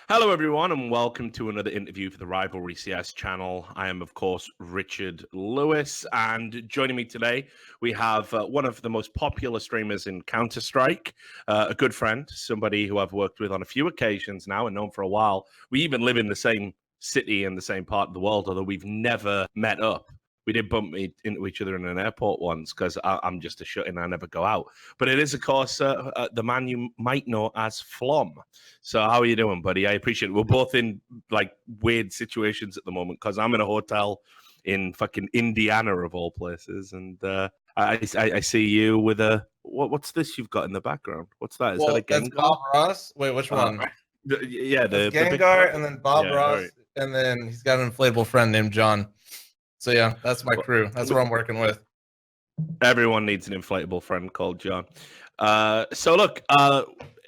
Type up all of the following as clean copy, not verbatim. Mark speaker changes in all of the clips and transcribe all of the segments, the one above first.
Speaker 1: Hello, everyone, and welcome to another interview for the Rivalry CS channel. I am, of course, Richard Lewis, and joining me today, we have one of the most popular streamers in Counter-Strike, a good friend, somebody who I've worked with on a few occasions now and known for a while. We even live in the same city in the same part of the world, although we've never met up. We did bump into each other in an airport once because I'm just a shut-in. I never go out. But it is, of course, the man you might know as fl0m. So how are you doing, buddy? I appreciate it. We're both in like weird situations at the moment because I'm in a hotel in fucking Indiana of all places, and I see you with a what's this you've got in the background? What's that? Is that a
Speaker 2: That's
Speaker 1: Gengar?
Speaker 2: Bob Ross. Wait, which one?
Speaker 1: Yeah,
Speaker 2: That's
Speaker 1: the big
Speaker 2: Gengar, and then Bob Ross,
Speaker 1: right.
Speaker 2: and then he's got an inflatable friend named John. So yeah, that's my crew. That's what I'm working with.
Speaker 1: Everyone needs an inflatable friend called John. So look,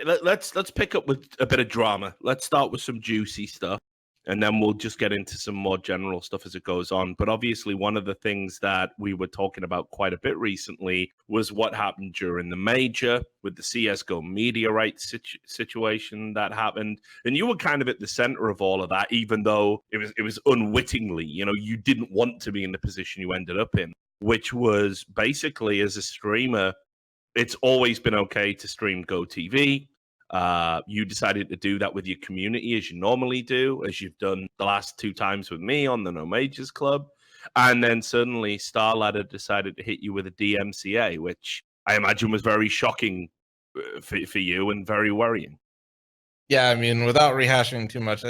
Speaker 1: let's pick up with a bit of drama. Let's start with some juicy stuff, and then we'll just get into some more general stuff as it goes on. But obviously, one of the things that we were talking about quite a bit recently was what happened during the major with the CSGO media rights situation that happened, and you were kind of at the center of all of that, even though it was unwittingly. You know, you didn't want to be in the position you ended up in, which was basically as a streamer, it's always been okay to stream Go TV. You decided to do that with your community as you normally do, as you've done the last two times with me on the No Majors Club. And then suddenly StarLadder decided to hit you with a DMCA, which I imagine was very shocking for you and very worrying.
Speaker 2: Yeah, I mean, without rehashing too much,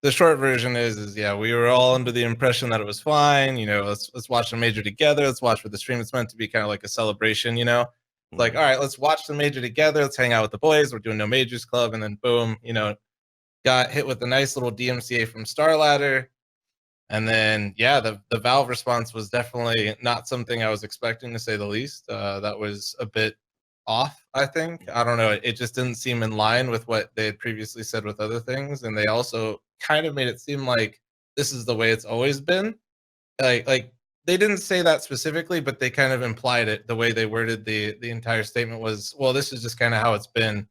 Speaker 2: the short version is yeah, we were all under the impression that it was fine. You know, let's watch the major together. Let's watch for the stream. It's meant to be kind of like a celebration. You know, like all right, let's watch the major together. Let's hang out with the boys. We're doing No Majors Club, and then boom, you know, got hit with a nice little DMCA from StarLadder. And then, yeah, the Valve response was definitely not something I was expecting, to say the least. That was a bit off, I think. I don't know. It just didn't seem in line with what they had previously said with other things. And they also kind of made it seem like this is the way it's always been. Like they didn't say that specifically, but they kind of implied it. The way they worded the entire statement was, well, this is just kind of how it's been.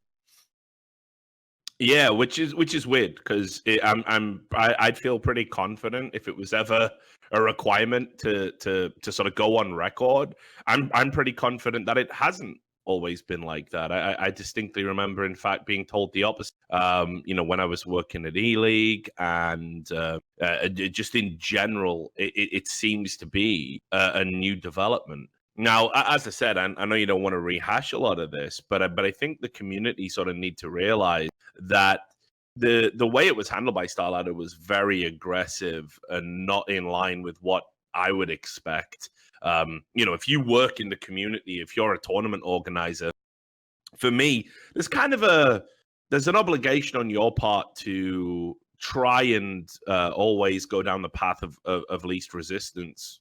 Speaker 1: Yeah, which is weird because I'd feel pretty confident if it was ever a requirement to sort of go on record. I'm pretty confident that it hasn't always been like that. I distinctly remember, in fact, being told the opposite. You know, when I was working at E-League and just in general, it seems to be a new development. Now, as I said, I know you don't want to rehash a lot of this, but I think the community sort of need to realize that the way it was handled by StarLadder was very aggressive and not in line with what I would expect. You know, if you work in the community, if you're a tournament organizer, for me, there's an obligation on your part to try and always go down the path of least resistance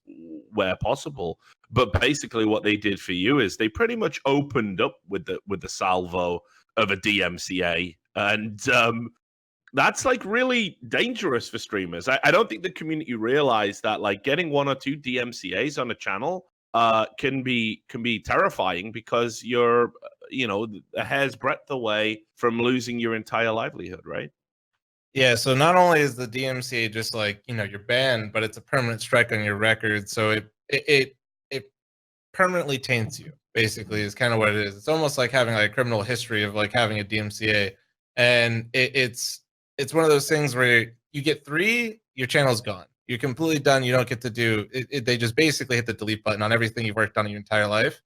Speaker 1: where possible. But basically, what they did for you is they pretty much opened up with the salvo of a DMCA, and that's like really dangerous for streamers. I don't think the community realize that like getting one or two DMCAs on a channel can be terrifying because you're a hair's breadth away from losing your entire livelihood, right?
Speaker 2: Yeah, so not only is the DMCA just like, you know, you're banned, but it's a permanent strike on your record. So it permanently taints you, basically, is kind of what it is. It's almost like having like a criminal history of like having a DMCA. And it's one of those things where you get 3, your channel's gone. You're completely done. You don't get to do it. They just basically hit the delete button on everything you've worked on in your entire life.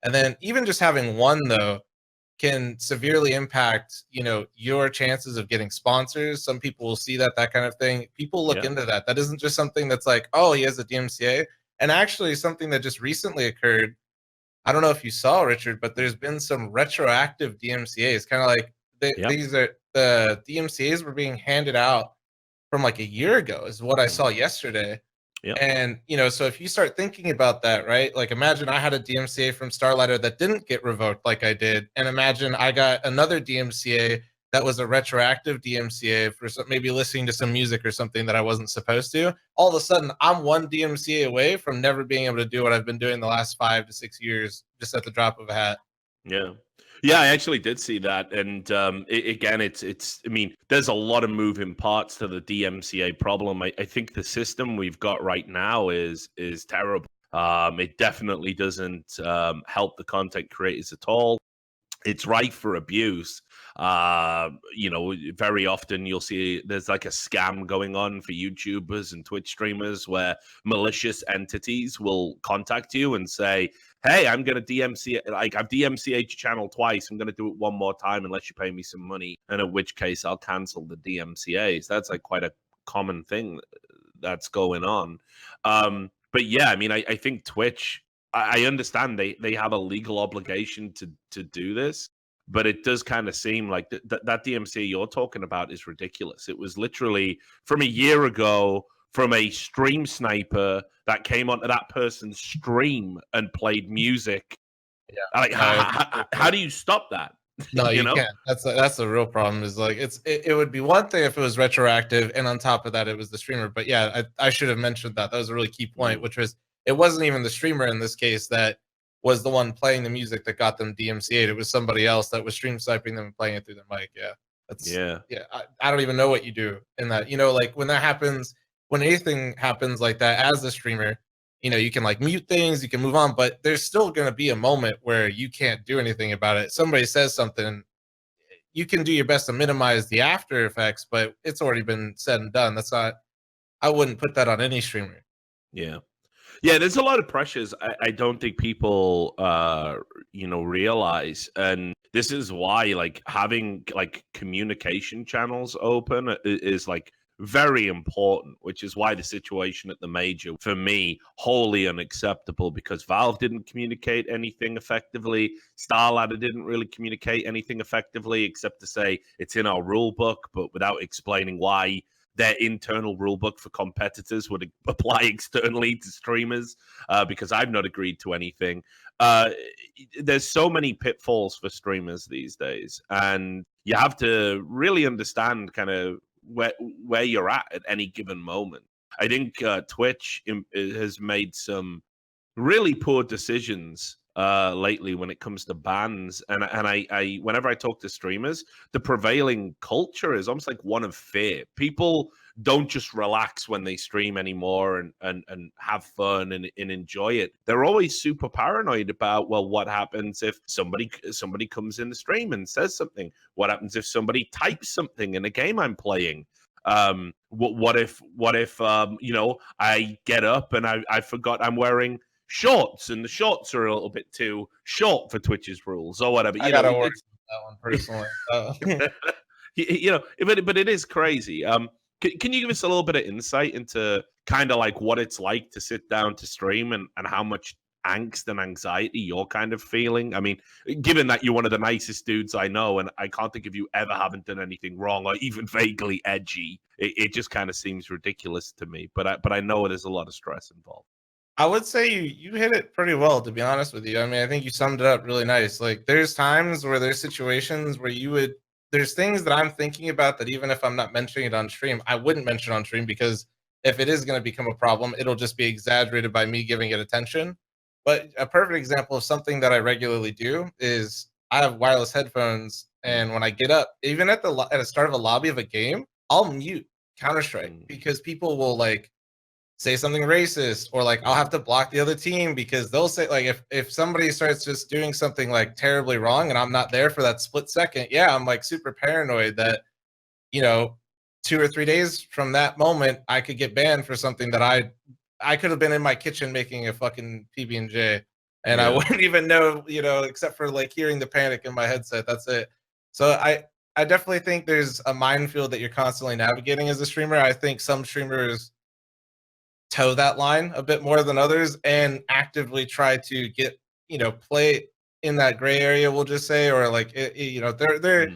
Speaker 2: And then even just having 1 though can severely impact, you know, your chances of getting sponsors. Some people will see that kind of thing. People look into that. That isn't just something that's like, oh, he has a DMCA. And actually something that just recently occurred, I don't know if you saw, Richard, but there's been some retroactive DMCAs. Kind of like these are the DMCAs were being handed out from like a year ago, is what I saw yesterday.
Speaker 1: Yep.
Speaker 2: And, you know, so if you start thinking about that, right? Like imagine I had a DMCA from StarLadder that didn't get revoked like I did. And imagine I got another DMCA that was a retroactive DMCA for maybe listening to some music or something that I wasn't supposed to. All of a sudden, I'm 1 DMCA away from never being able to do what I've been doing the last 5 to 6 years just at the drop of a hat.
Speaker 1: Yeah. Yeah, I actually did see that, and again, it's. I mean, there's a lot of moving parts to the DMCA problem. I think the system we've got right now is terrible. It definitely doesn't help the content creators at all. It's rife for abuse. Very often you'll see there's like a scam going on for YouTubers and Twitch streamers where malicious entities will contact you and say, "Hey, I'm going to DMC, like I've DMCA'd your channel twice. I'm going to do it one more time unless you pay me some money." And in which case I'll cancel the DMCAs. That's like quite a common thing that's going on. But yeah, I mean, I think Twitch. I understand they have a legal obligation to do this, but it does kind of seem like that DMC you're talking about is ridiculous. It was literally from a year ago from a stream sniper that came onto that person's stream and played music.
Speaker 2: Yeah.
Speaker 1: Like, how do you stop that?
Speaker 2: No,
Speaker 1: you
Speaker 2: you
Speaker 1: know?
Speaker 2: can't. That's the real problem. Is like it would be one thing if it was retroactive, and on top of that, it was the streamer. But yeah, I should have mentioned that. That was a really key point, which was it wasn't even the streamer in this case that was the one playing the music that got them DMCA'd. It was somebody else that was stream sniping them and playing it through their mic. Yeah, I don't even know what you do in that. Like when that happens, when anything happens like that as a streamer, you can like mute things, you can move on, but there's still going to be a moment where you can't do anything about it. Somebody says something, you can do your best to minimize the after effects, but it's already been said and done. That's not, I wouldn't put that on any streamer.
Speaker 1: Yeah. Yeah, there's a lot of pressures I don't think people realize. And this is why like having like communication channels open is like very important, which is why the situation at the major for me wholly unacceptable because Valve didn't communicate anything effectively. Starladder didn't really communicate anything effectively except to say it's in our rule book, but without explaining why their internal rulebook for competitors would apply externally to streamers because I've not agreed to anything. There's so many pitfalls for streamers these days, and you have to really understand kind of where you're at any given moment. I think Twitch has made some really poor decisions lately when it comes to bans. And I whenever I talk to streamers, the prevailing culture is almost like one of fear. People don't just relax when they stream anymore and have fun and enjoy it. They're always super paranoid about, well, what happens if somebody comes in the stream and says something? What happens if somebody types something in a game I'm playing? What if I get up and I forgot I'm wearing shorts and the shorts are a little bit too short for Twitch's rules or whatever.
Speaker 2: I gotta work with that one personally.
Speaker 1: But it is crazy. Can you give us a little bit of insight into kind of like what it's like to sit down to stream and how much angst and anxiety you're kind of feeling? I mean, given that you're one of the nicest dudes I know, and I can't think of you ever having done anything wrong or even vaguely edgy, it just kind of seems ridiculous to me. But I know there's a lot of stress involved.
Speaker 2: I would say you hit it pretty well, to be honest with you. I mean, I think you summed it up really nice. Like, there's times where there's situations where there's things that I'm thinking about that even if I'm not mentioning it on stream, I wouldn't mention on stream because if it is going to become a problem, it'll just be exaggerated by me giving it attention. But a perfect example of something that I regularly do is I have wireless headphones, and when I get up, even at the start of a lobby of a game, I'll mute Counter-Strike because people will like say something racist, or like I'll have to block the other team because they'll say, like, if somebody starts just doing something like terribly wrong and I'm not there for that split second, yeah, I'm like super paranoid that 2 or 3 days from that moment I could get banned for something that I could have been in my kitchen making a fucking PB&J and I wouldn't even know, except for like hearing the panic in my headset. That's it. So I definitely think there's a minefield that you're constantly navigating as a streamer. I think some streamers toe that line a bit more than others and actively try to get play in that gray area, we'll just say, or like they're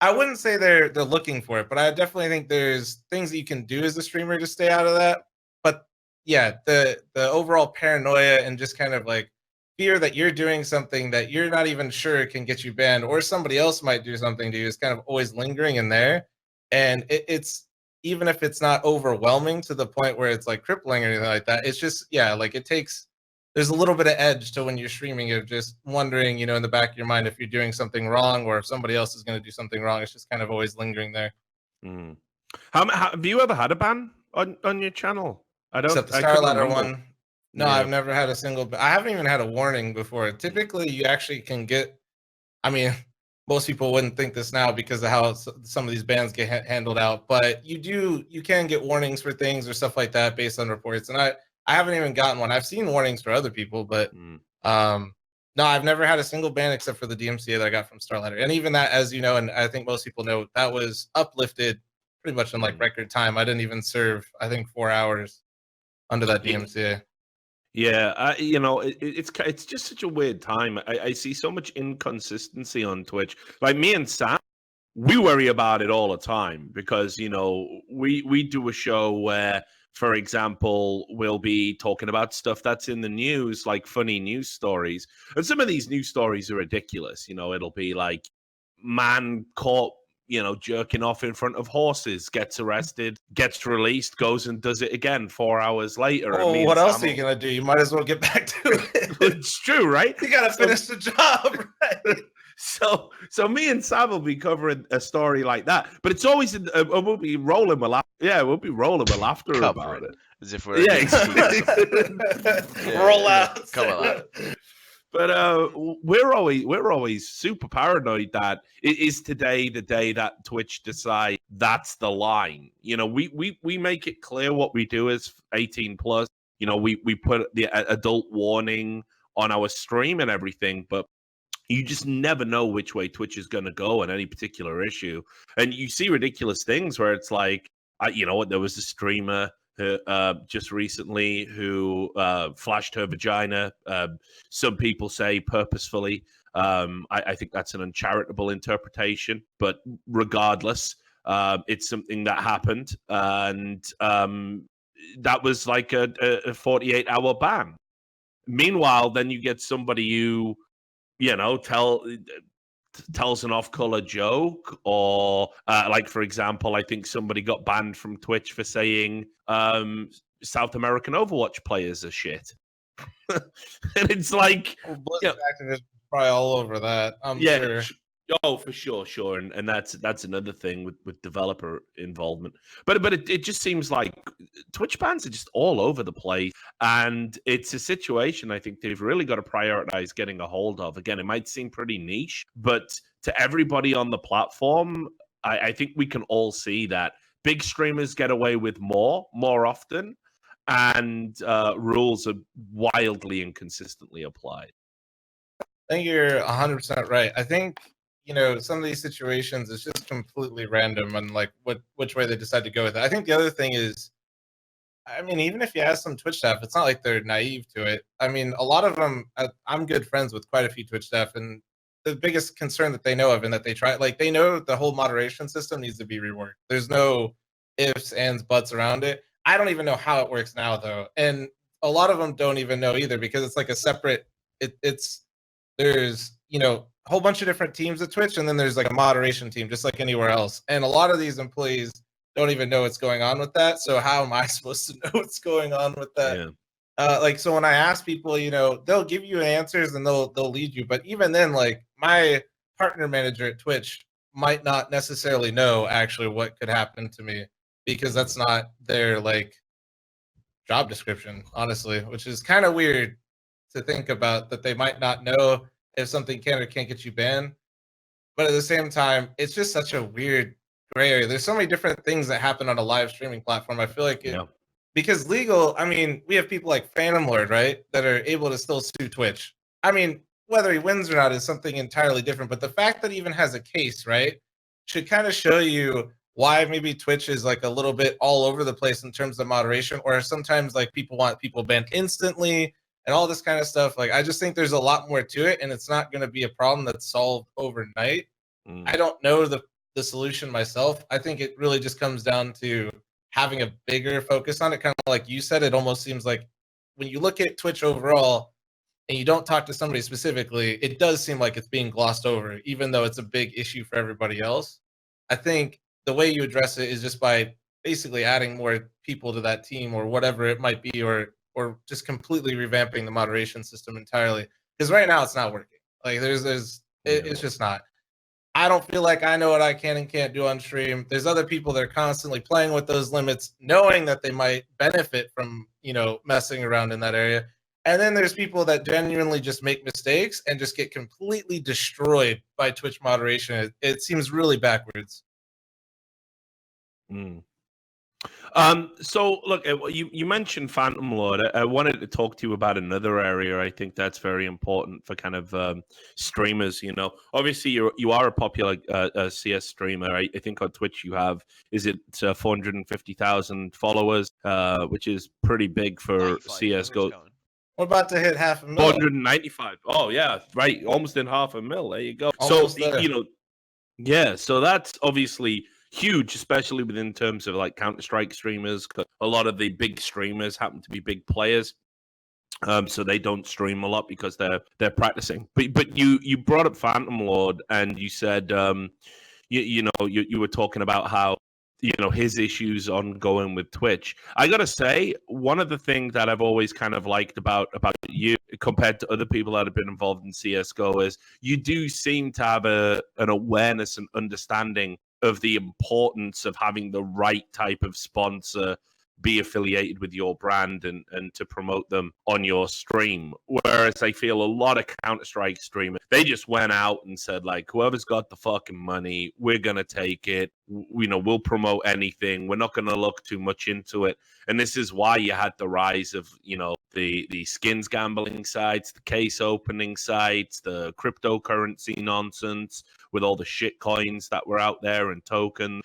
Speaker 2: I wouldn't say they're looking for it, but I definitely think there's things that you can do as a streamer to stay out of that. But yeah, the overall paranoia and just kind of like fear that you're doing something that you're not even sure can get you banned, or somebody else might do something to you, is kind of always lingering in there. And it's, even if it's not overwhelming to the point where it's like crippling or anything like that, it's just, yeah, like it takes there's a little bit of edge to when you're streaming of just wondering, in the back of your mind if you're doing something wrong or if somebody else is going to do something wrong. It's just kind of always lingering there.
Speaker 1: Mm. Have you ever had a ban on your channel?
Speaker 2: Except the
Speaker 1: I
Speaker 2: Star
Speaker 1: couldn't
Speaker 2: Ladder
Speaker 1: remember.
Speaker 2: one. No,
Speaker 1: Yeah.
Speaker 2: I've never had a single. I haven't even had a warning before. Typically, you actually can get. I mean, most people wouldn't think this now because of how some of these bans get handled out, but you can get warnings for things or stuff like that based on reports. And I haven't even gotten one. I've seen warnings for other people, but no, I've never had a single ban except for the DMCA that I got from Starladder. And even that, as you know, and I think most people know, that was uplifted pretty much in like record time. I didn't even serve, I think, 4 hours under that DMCA.
Speaker 1: Yeah, it's just such a weird time. I see so much inconsistency on Twitch. Like me and Sam, we worry about it all the time because we do a show where, for example, we'll be talking about stuff that's in the news, like funny news stories, and some of these news stories are ridiculous. It'll be like man caught jerking off in front of horses, gets arrested, gets released, goes and does it again 4 hours later.
Speaker 2: Oh, what else are you gonna do? You might as well get back to it.
Speaker 1: It's true, right?
Speaker 2: You gotta finish the job, right?
Speaker 1: So me and Sam will be covering a story like that, but it's always we'll be rolling with laughter. Yeah, we'll be rolling with laughter about it,
Speaker 3: as if we're
Speaker 1: exactly.
Speaker 2: Roll out.
Speaker 3: Come on.
Speaker 1: But we're always super paranoid that it is today the day that Twitch decide that's the line. We make it clear what we do is 18 plus. We put the adult warning on our stream and everything, but you just never know which way Twitch is going to go on any particular issue. And you see ridiculous things where it's like, there was a streamer just recently who flashed her vagina. Some people say purposefully. I think that's an uncharitable interpretation, but regardless, it's something that happened, and that was like a 48-hour ban. Meanwhile, then you get somebody who tells an off-color joke, or like, for example, I think somebody got banned from Twitch for saying South American Overwatch players are shit. And it's like,
Speaker 2: Blizzard activists probably all over that. I'm sure.
Speaker 1: Oh, for sure, and that's another thing with developer involvement. But it just seems like Twitch bans are just all over the place, and it's a situation I think they've really got to prioritize getting a hold of. Again, it might seem pretty niche, but to everybody on the platform, I think we can all see that big streamers get away with more often, and rules are wildly inconsistently applied.
Speaker 2: I think you're 100% right. I think some of these situations it's just completely random and like which way they decide to go with it. I think the other thing is, I mean, even if you ask some Twitch staff, it's not like they're naive to it. I mean, a lot of them, I'm good friends with quite a few Twitch staff, and the biggest concern that they know of and that they try, like, they know the whole moderation system needs to be reworked. There's no ifs, ands, buts around it. I don't even know how it works now, though. And a lot of them don't even know either because it's like a separate, there's, a whole bunch of different teams at Twitch, and then there's like a moderation team, just like anywhere else. And a lot of these employees don't even know what's going on with that. So how am I supposed to know what's going on with that? Yeah. So when I ask people, they'll give you answers and they'll lead you. But even then, like, my partner manager at Twitch might not necessarily know actually what could happen to me because that's not their like job description, honestly, which is kind of weird to think about, that they might not know if something can or can't get you banned. But at the same time, it's just such a weird gray area. There's so many different things that happen on a live streaming platform. I feel like because legal, I mean, we have people like Phantom Lord, right, that are able to still sue Twitch. I mean, whether he wins or not is something entirely different. But the fact that he even has a case, right, should kind of show you why maybe Twitch is like a little bit all over the place in terms of moderation, or sometimes like people want people banned instantly and all this kind of stuff. Like, I just think there's a lot more to it, and it's not going to be a problem that's solved overnight. I don't know the solution myself. I think it really just comes down to having a bigger focus on it. Kind of like you said, it almost seems like when you look at Twitch overall and you don't talk to somebody specifically, it does seem like it's being glossed over, even though it's a big issue for everybody else. I think the way you address it is just by basically adding more people to that team or whatever it might be, or or just completely revamping the moderation system entirely. Because right now it's not working. Like it's just not. I don't feel like I know what I can and can't do on stream. There's other people that are constantly playing with those limits, knowing that they might benefit from, messing around in that area. And then there's people that genuinely just make mistakes and just get completely destroyed by Twitch moderation. It seems really backwards.
Speaker 1: So look, you mentioned Phantom Lord. I wanted to talk to you about another area. I think that's very important for kind of streamers. Obviously you are a popular CS streamer. I think on Twitch you have 450,000 followers, which is pretty big for CSGO.
Speaker 2: We're about to hit 500,000.
Speaker 1: 495. Oh yeah, right, almost in 500,000. There you go. Almost there. Yeah, so that's obviously huge, especially within terms of like Counter-Strike streamers. A lot of the big streamers happen to be big players, so they don't stream a lot because they're practicing. But you brought up Phantom Lord, and you said you were talking about how his issues ongoing with Twitch. I gotta say, one of the things that I've always kind of liked about you compared to other people that have been involved in CSGO is you do seem to have an awareness and understanding of the importance of having the right type of sponsor be affiliated with your brand and to promote them on your stream. Whereas I feel a lot of Counter-Strike streamers, they just went out and said, like, whoever's got the fucking money, we're going to take it. We'll promote anything. We're not going to look too much into it. And this is why you had the rise of, the skins gambling sites, the case opening sites, the cryptocurrency nonsense with all the shit coins that were out there and tokens.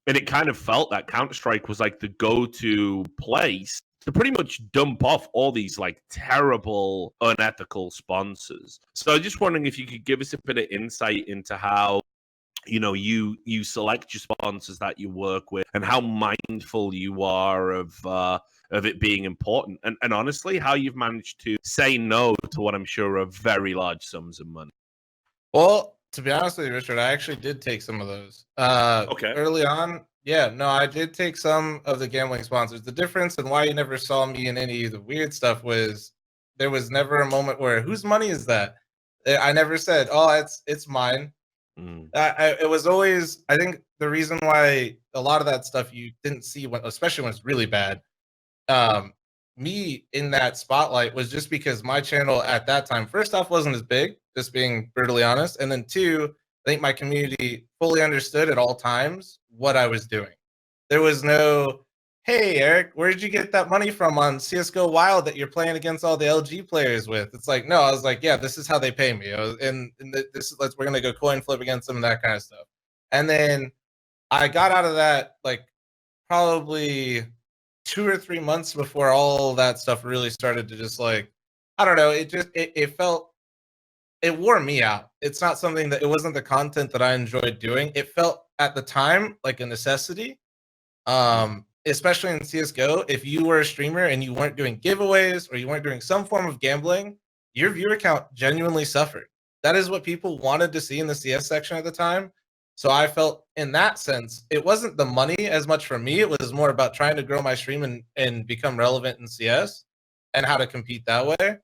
Speaker 1: And it kind of felt that Counter-Strike was like the go-to place to pretty much dump off all these like terrible, unethical sponsors. So I'm just wondering if you could give us a bit of insight into how you select your sponsors that you work with and how mindful you are of it being important, and honestly how you've managed to say no to what I'm sure are very large sums of money.
Speaker 2: Well, to be honest with you, Richard, I actually did take some of those.
Speaker 1: Okay.
Speaker 2: Early on, I did take some of the gambling sponsors. The difference and why you never saw me in any of the weird stuff was there was never a moment where whose money is that? I never said, "Oh, it's mine." It was always. I think the reason why a lot of that stuff you didn't see, especially when it's really bad, me in that spotlight was just because my channel at that time, first off, wasn't as big, just being brutally honest. And then two, I think my community fully understood at all times what I was doing. There was no, hey, Eric, where did you get that money from on CSGO Wild that you're playing against all the LG players with? It's like, no, I was like, yeah, this is how they pay me. We're going to go coin flip against them and that kind of stuff. And then I got out of that like probably 2 or 3 months before all that stuff really started to just like, I don't know. It felt, it wore me out. It's not something that, it wasn't the content that I enjoyed doing. It felt at the time like a necessity. Especially in CSGO, if you were a streamer and you weren't doing giveaways or you weren't doing some form of gambling, your viewer count genuinely suffered. That is what people wanted to see in the CS section at the time. So I felt in that sense, it wasn't the money as much for me. It was more about trying to grow my stream and become relevant in CS and how to compete that way.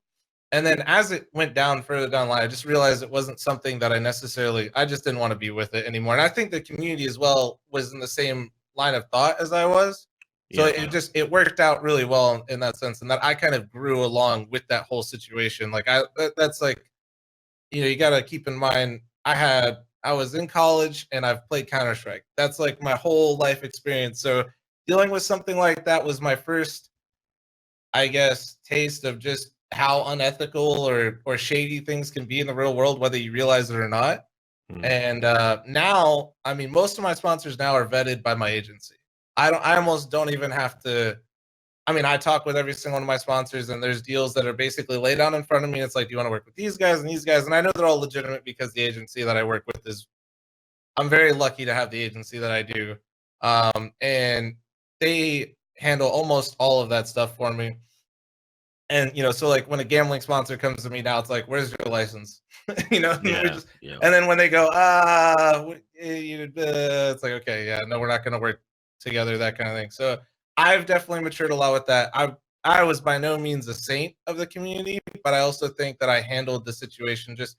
Speaker 2: And then as it went down further down the line, I just realized it wasn't something that I just didn't want to be with it anymore. And I think the community as well was in the same line of thought as I was. So it worked out really well in that sense. And that I kind of grew along with that whole situation. Like that's like, you got to keep in mind, I was in college and I've played Counter-Strike. That's like my whole life experience. So dealing with something like that was my first, I guess, taste of just how unethical or shady things can be in the real world, whether you realize it or not. And now, I mean, most of my sponsors now are vetted by my agency. I almost don't even have to. I mean, I talk with every single one of my sponsors, and there's deals that are basically laid out in front of me. It's like, do you want to work with these guys and these guys? And I know they're all legitimate because the agency that I work with I'm very lucky to have the agency that I do. And they handle almost all of that stuff for me. And, so like when a gambling sponsor comes to me now, it's like, where's your license? And then when they go, it's like, okay, yeah, no, we're not going to work together, that kind of thing. So I've definitely matured a lot with that. I was by no means a saint of the community, but I also think that I handled the situation just.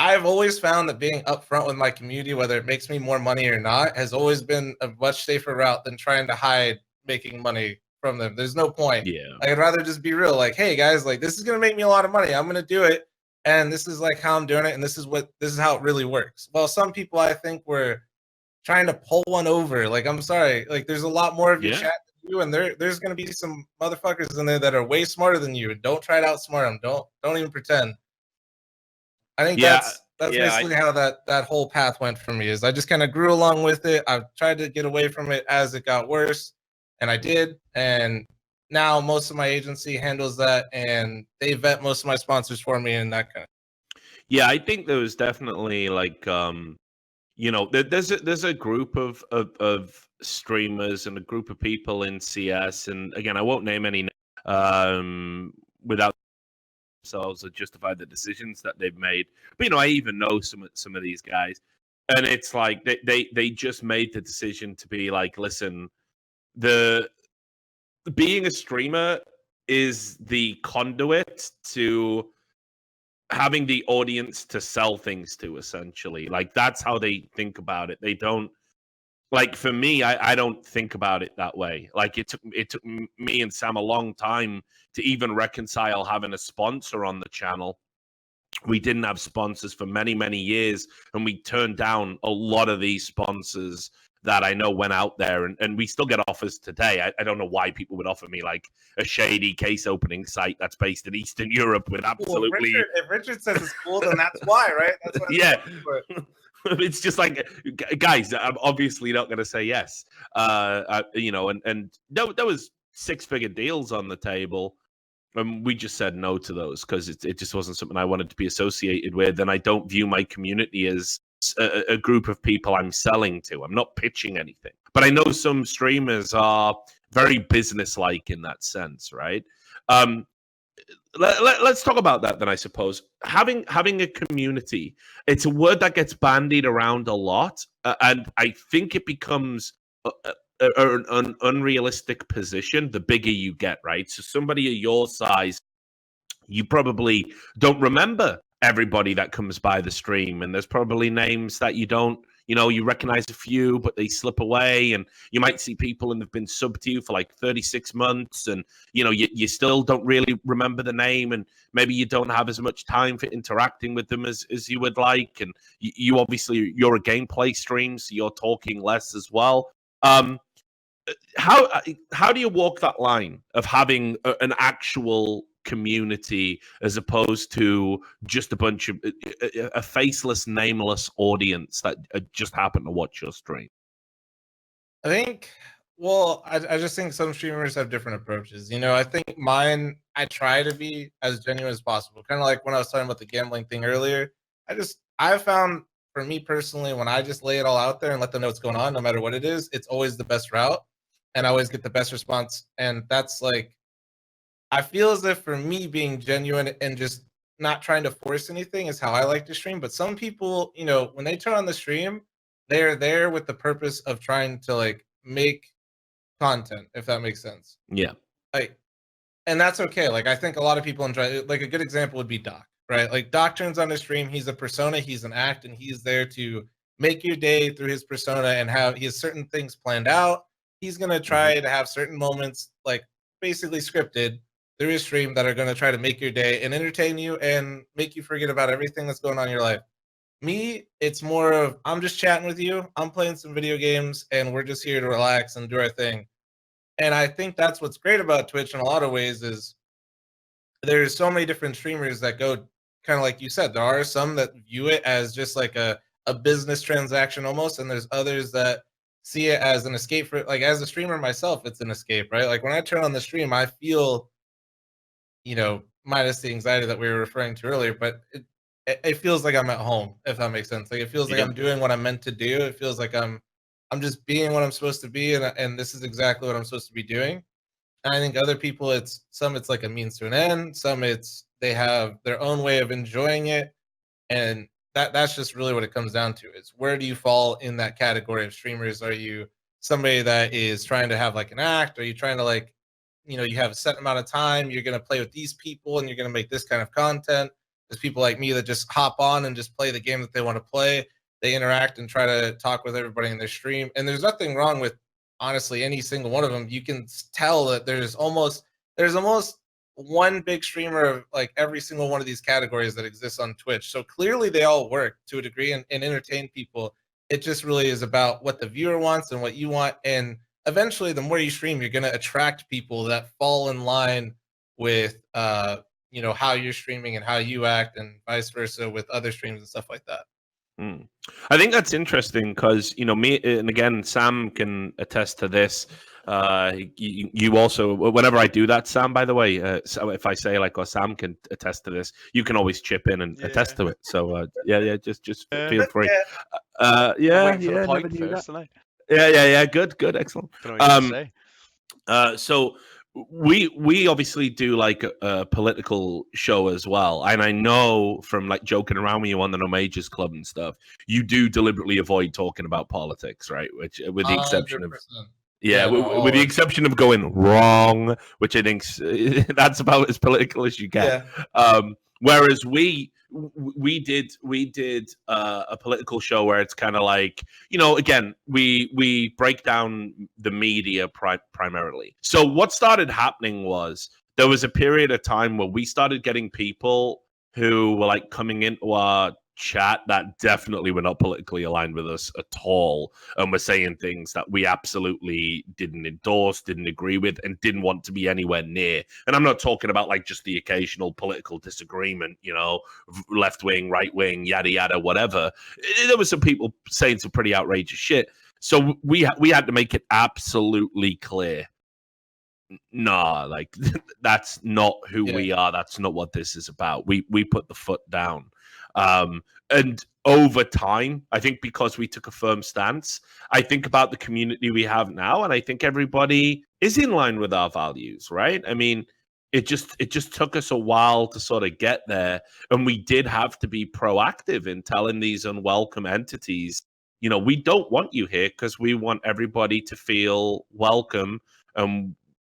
Speaker 2: I've always found that being upfront with my community, whether it makes me more money or not, has always been a much safer route than trying to hide making money from them. There's no point.
Speaker 1: Yeah.
Speaker 2: I'd rather just be real. Like, hey guys, like this is gonna make me a lot of money. I'm gonna do it, and this is like how I'm doing it, and this is how it really works. Well, some people I think were trying to pull one over. Like, I'm sorry, like there's a lot more of your
Speaker 1: Yeah.
Speaker 2: chat than you, and there's gonna be some motherfuckers in there that are way smarter than you. Don't try to outsmart them. Don't even pretend. I think
Speaker 1: Yeah.
Speaker 2: that's
Speaker 1: Yeah.
Speaker 2: basically how that whole path went for me. Is I just kind of grew along with it. I tried to get away from it as it got worse, and I did. And now most of my agency handles that, and they vet most of my sponsors for me, and that kind of.
Speaker 1: Yeah, I think there was definitely like there's a group of streamers and a group of people in CS, and again, I won't name any without themselves or justify the decisions that they've made. But I even know some of these guys, and it's like they just made the decision to be like, listen, the being a streamer is the conduit to having the audience to sell things to, essentially. Like, that's how they think about it. They don't, like, for me, I don't think about it that way. Like, it took me and Sam a long time to even reconcile having a sponsor on the channel. We didn't have sponsors for many, many years, and we turned down a lot of these sponsors that I know went out there, and we still get offers today. I don't know why people would offer me like a shady case opening site that's based in Eastern Europe with absolutely.
Speaker 2: Well, if Richard says it's cool, then that's why, right? That's why.
Speaker 1: Yeah. It's just like, guys, I'm obviously not going to say yes. And there was 6-figure deals on the table, and we just said no to those because it just wasn't something I wanted to be associated with. And I don't view my community as a group of people I'm selling to. I'm not pitching anything. But I know some streamers are very business-like in that sense, right? Let's talk about that then. I suppose having a community, it's a word that gets bandied around a lot, and I think it becomes an unrealistic position the bigger you get, right? So somebody of your size, you probably don't remember everybody that comes by the stream, and there's probably names that you don't, you recognize a few, but they slip away, and you might see people and they've been subbed to you for like 36 months, and you still don't really remember the name, and maybe you don't have as much time for interacting with them as you would like, and you obviously, you're a gameplay stream, so you're talking less as well. How do you walk that line of having an actual community as opposed to just a bunch of a faceless, nameless audience that just happen to watch your stream?
Speaker 2: I think, well, I just think some streamers have different approaches. I think mine, I try to be as genuine as possible. Kind of like when I was talking about the gambling thing earlier. I found, for me personally, when I just lay it all out there and let them know what's going on, no matter what it is, it's always the best route, and I always get the best response. And that's like, I feel as if for me, being genuine and just not trying to force anything is how I like to stream. But some people, when they turn on the stream, they're there with the purpose of trying to like make content, if that makes sense.
Speaker 1: Yeah.
Speaker 2: Like, and that's okay. Like, I think a lot of people enjoy, like, a good example would be Doc, right? Like, Doc turns on his stream, he's a persona, he's an act, and he's there to make your day through his persona, and he has certain things planned out. He's gonna try to have certain moments, like basically scripted, through his stream that are gonna try to make your day and entertain you and make you forget about everything that's going on in your life. Me, it's more of, I'm just chatting with you, I'm playing some video games, and we're just here to relax and do our thing. And I think that's what's great about Twitch in a lot of ways is there's so many different streamers that go kind of like you said. There are some that view it as just like a business transaction almost, and there's others that see it as an escape for, like, as a streamer myself, it's an escape, right? Like when I turn on the stream, I feel, minus the anxiety that we were referring to earlier, but it feels like I'm at home, if that makes sense. Like it feels like I'm doing what I'm meant to do. It feels like I'm just being what I'm supposed to be, and this is exactly what I'm supposed to be doing. And I think other people, it's like a means to an end. Some they have their own way of enjoying it, and that's just really what it comes down to. Is where do you fall in that category of streamers? Are you somebody that is trying to have like an act? Are you trying to like you know, you have a set amount of time, you're going to play with these people and you're going to make this kind of content. There's people like me that just hop on and just play the game that they want to play. They interact and try to talk with everybody in their stream. And there's nothing wrong with, honestly, any single one of them. You can tell that there's almost one big streamer of like every single one of these categories that exists on Twitch. So clearly they all work to a degree and entertain people. It just really is about what the viewer wants and what you want. And eventually, the more you stream, you're going to attract people that fall in line with, you know, how you're streaming and how you act, and vice versa with other streams and stuff like that.
Speaker 1: I think that's interesting because, you know, me, and again, Sam can attest to this. You also, whenever I do that, Sam, by the way, so if I say like, or Sam can attest to this, you can always chip in and attest to it. So yeah, just feel free. Yeah, never knew that. Yeah. Good, excellent. So we obviously do like a political show as well, and I know from like joking around with you on the No Majors Club and stuff, you do deliberately avoid talking about politics, right? Which, with the exception
Speaker 2: 100%.
Speaker 1: of with the exception of going wrong, which I think that's about as political as you get. Whereas we did a political show where it's kind of like, you know, again, we break down the media primarily. So what started happening was there was a period of time where we started getting people who were like coming into our chat that definitely were not politically aligned with us at all, and were saying things that we absolutely didn't endorse, didn't agree with, and didn't want to be anywhere near. And I'm not talking about like just the occasional political disagreement, you know, left wing, right wing, yada yada, whatever. There was some people saying some pretty outrageous shit. So we had to make it absolutely clear. Nah, like that's not who we are. That's not what this is about. We put the foot down. And over time, I think because we took a firm stance, I think about the community we have now, and I think everybody is in line with our values, right? I mean, it just took us a while to sort of get there, and we did have to be proactive in telling these unwelcome entities, you know, we don't want you here because we want everybody to feel welcome.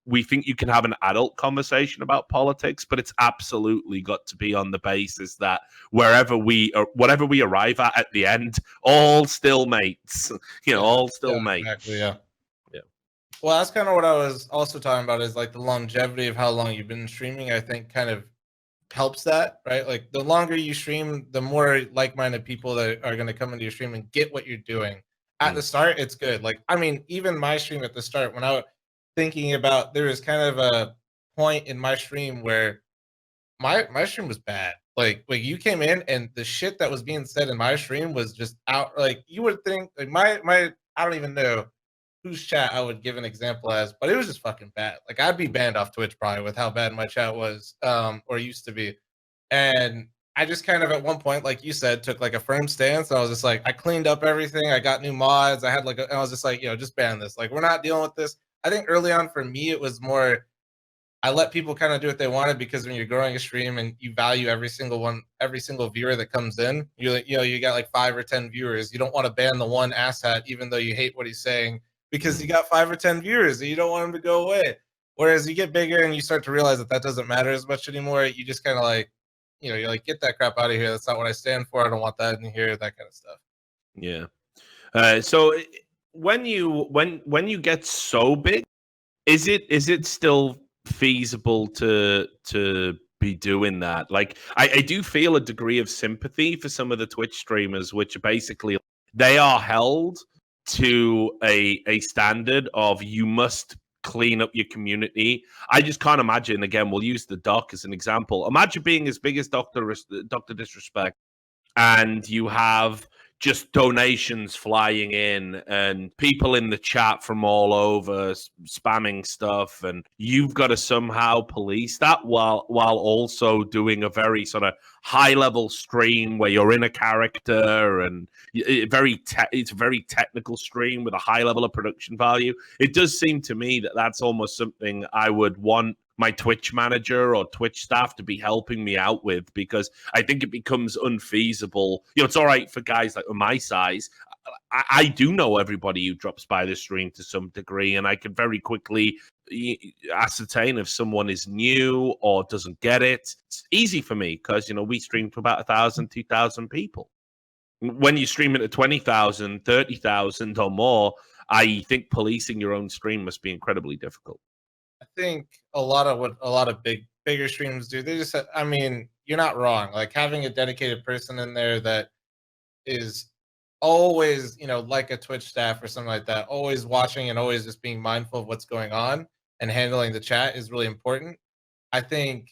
Speaker 1: We think you can have an adult conversation about politics, but it's absolutely got to be on the basis that whatever we arrive at the end, all still mates, you know, all still mates.
Speaker 2: Exactly, yeah. Well, that's kind of what I was also talking about, is like the longevity of how long you've been streaming. I think kind of helps that, right? Like the longer you stream, the more like-minded people that are going to come into your stream and get what you're doing. At the start, it's good. Like, I mean, even my stream at the start, when I thinking about, there was kind of a point in my stream where my stream was bad. Like you came in and the shit that was being said in my stream was just out. Like you would think, like my I don't even know whose chat I would give an example as, but it was just fucking bad. Like I'd be banned off Twitch probably with how bad my chat was, or used to be. And I just kind of at one point, like you said, took like a firm stance. I was just like, I cleaned up everything. I got new mods. I had like, I was just like, you know, just ban this. Like we're not dealing with this. I think early on for me, it was more, I let people kind of do what they wanted, because when you're growing a stream and you value every single viewer that comes in, you got like 5 or 10 viewers. You don't want to ban the one asshat, even though you hate what he's saying, because you got 5 or 10 viewers and you don't want him to go away. Whereas you get bigger and you start to realize that doesn't matter as much anymore. You just kind of like, you know, you're like, get that crap out of here. That's not what I stand for. I don't want that in here, that kind of stuff.
Speaker 1: Yeah. So when you get so big, is it still feasible to be doing that? Like I do feel a degree of sympathy for some of the Twitch streamers, which are basically, they are held to a standard of, you must clean up your community. I just can't imagine, again, we'll use the doc as an example. Imagine being as big as Dr. Disrespect, and you have just donations flying in and people in the chat from all over spamming stuff, and you've got to somehow police that while also doing a very sort of high level stream where you're in a character, and it's a very technical stream with a high level of production value. It does seem to me that that's almost something I would want my Twitch manager or Twitch staff to be helping me out with, because I think it becomes unfeasible. You know, it's all right for guys like my size. I do know everybody who drops by the stream to some degree, and I can very quickly ascertain if someone is new or doesn't get it. It's easy for me because, we stream to about 1,000, 2,000 people. When you stream it to 20,000, 30,000 or more, I think policing your own stream must be incredibly difficult.
Speaker 2: I think a lot of bigger streams do, they just, I mean, you're not wrong. Like having a dedicated person in there that is always, like a Twitch staff or something like that, always watching and always just being mindful of what's going on and handling the chat is really important. I think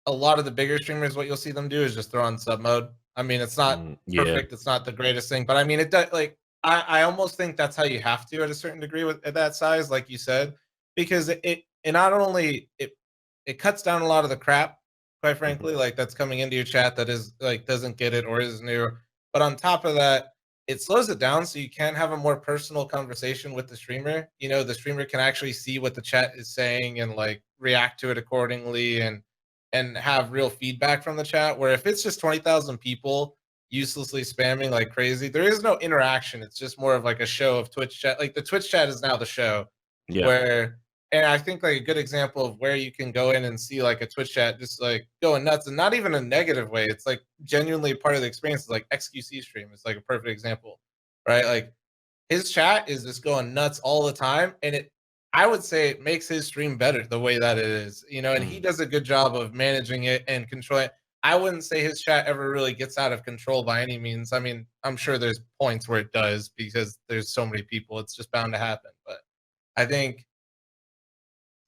Speaker 2: a lot of the bigger streamers, what you'll see them do is just throw on sub mode. I mean, it's not perfect. It's not the greatest thing, but I mean, it does. Like, I almost think that's how you have to at a certain degree at that size, like you said, because it not only it cuts down a lot of the crap, quite frankly, like that's coming into your chat that is like doesn't get it or is new. But on top of that, it slows it down so you can have a more personal conversation with the streamer. The streamer can actually see what the chat is saying and like react to it accordingly and have real feedback from the chat. Where if it's just 20,000 people uselessly spamming like crazy, there is no interaction. It's just more of like a show of Twitch chat. Like the Twitch chat is now the show. Yeah. And I think like a good example of where you can go in and see like a Twitch chat just like going nuts, and not even a negative way. It's like genuinely part of the experience. Is like XQC stream. It's like a perfect example, right? Like his chat is just going nuts all the time, and I would say it makes his stream better the way that it is, and he does a good job of managing it and controlling it. I wouldn't say his chat ever really gets out of control by any means. I mean, I'm sure there's points where it does because there's so many people. It's just bound to happen. But I think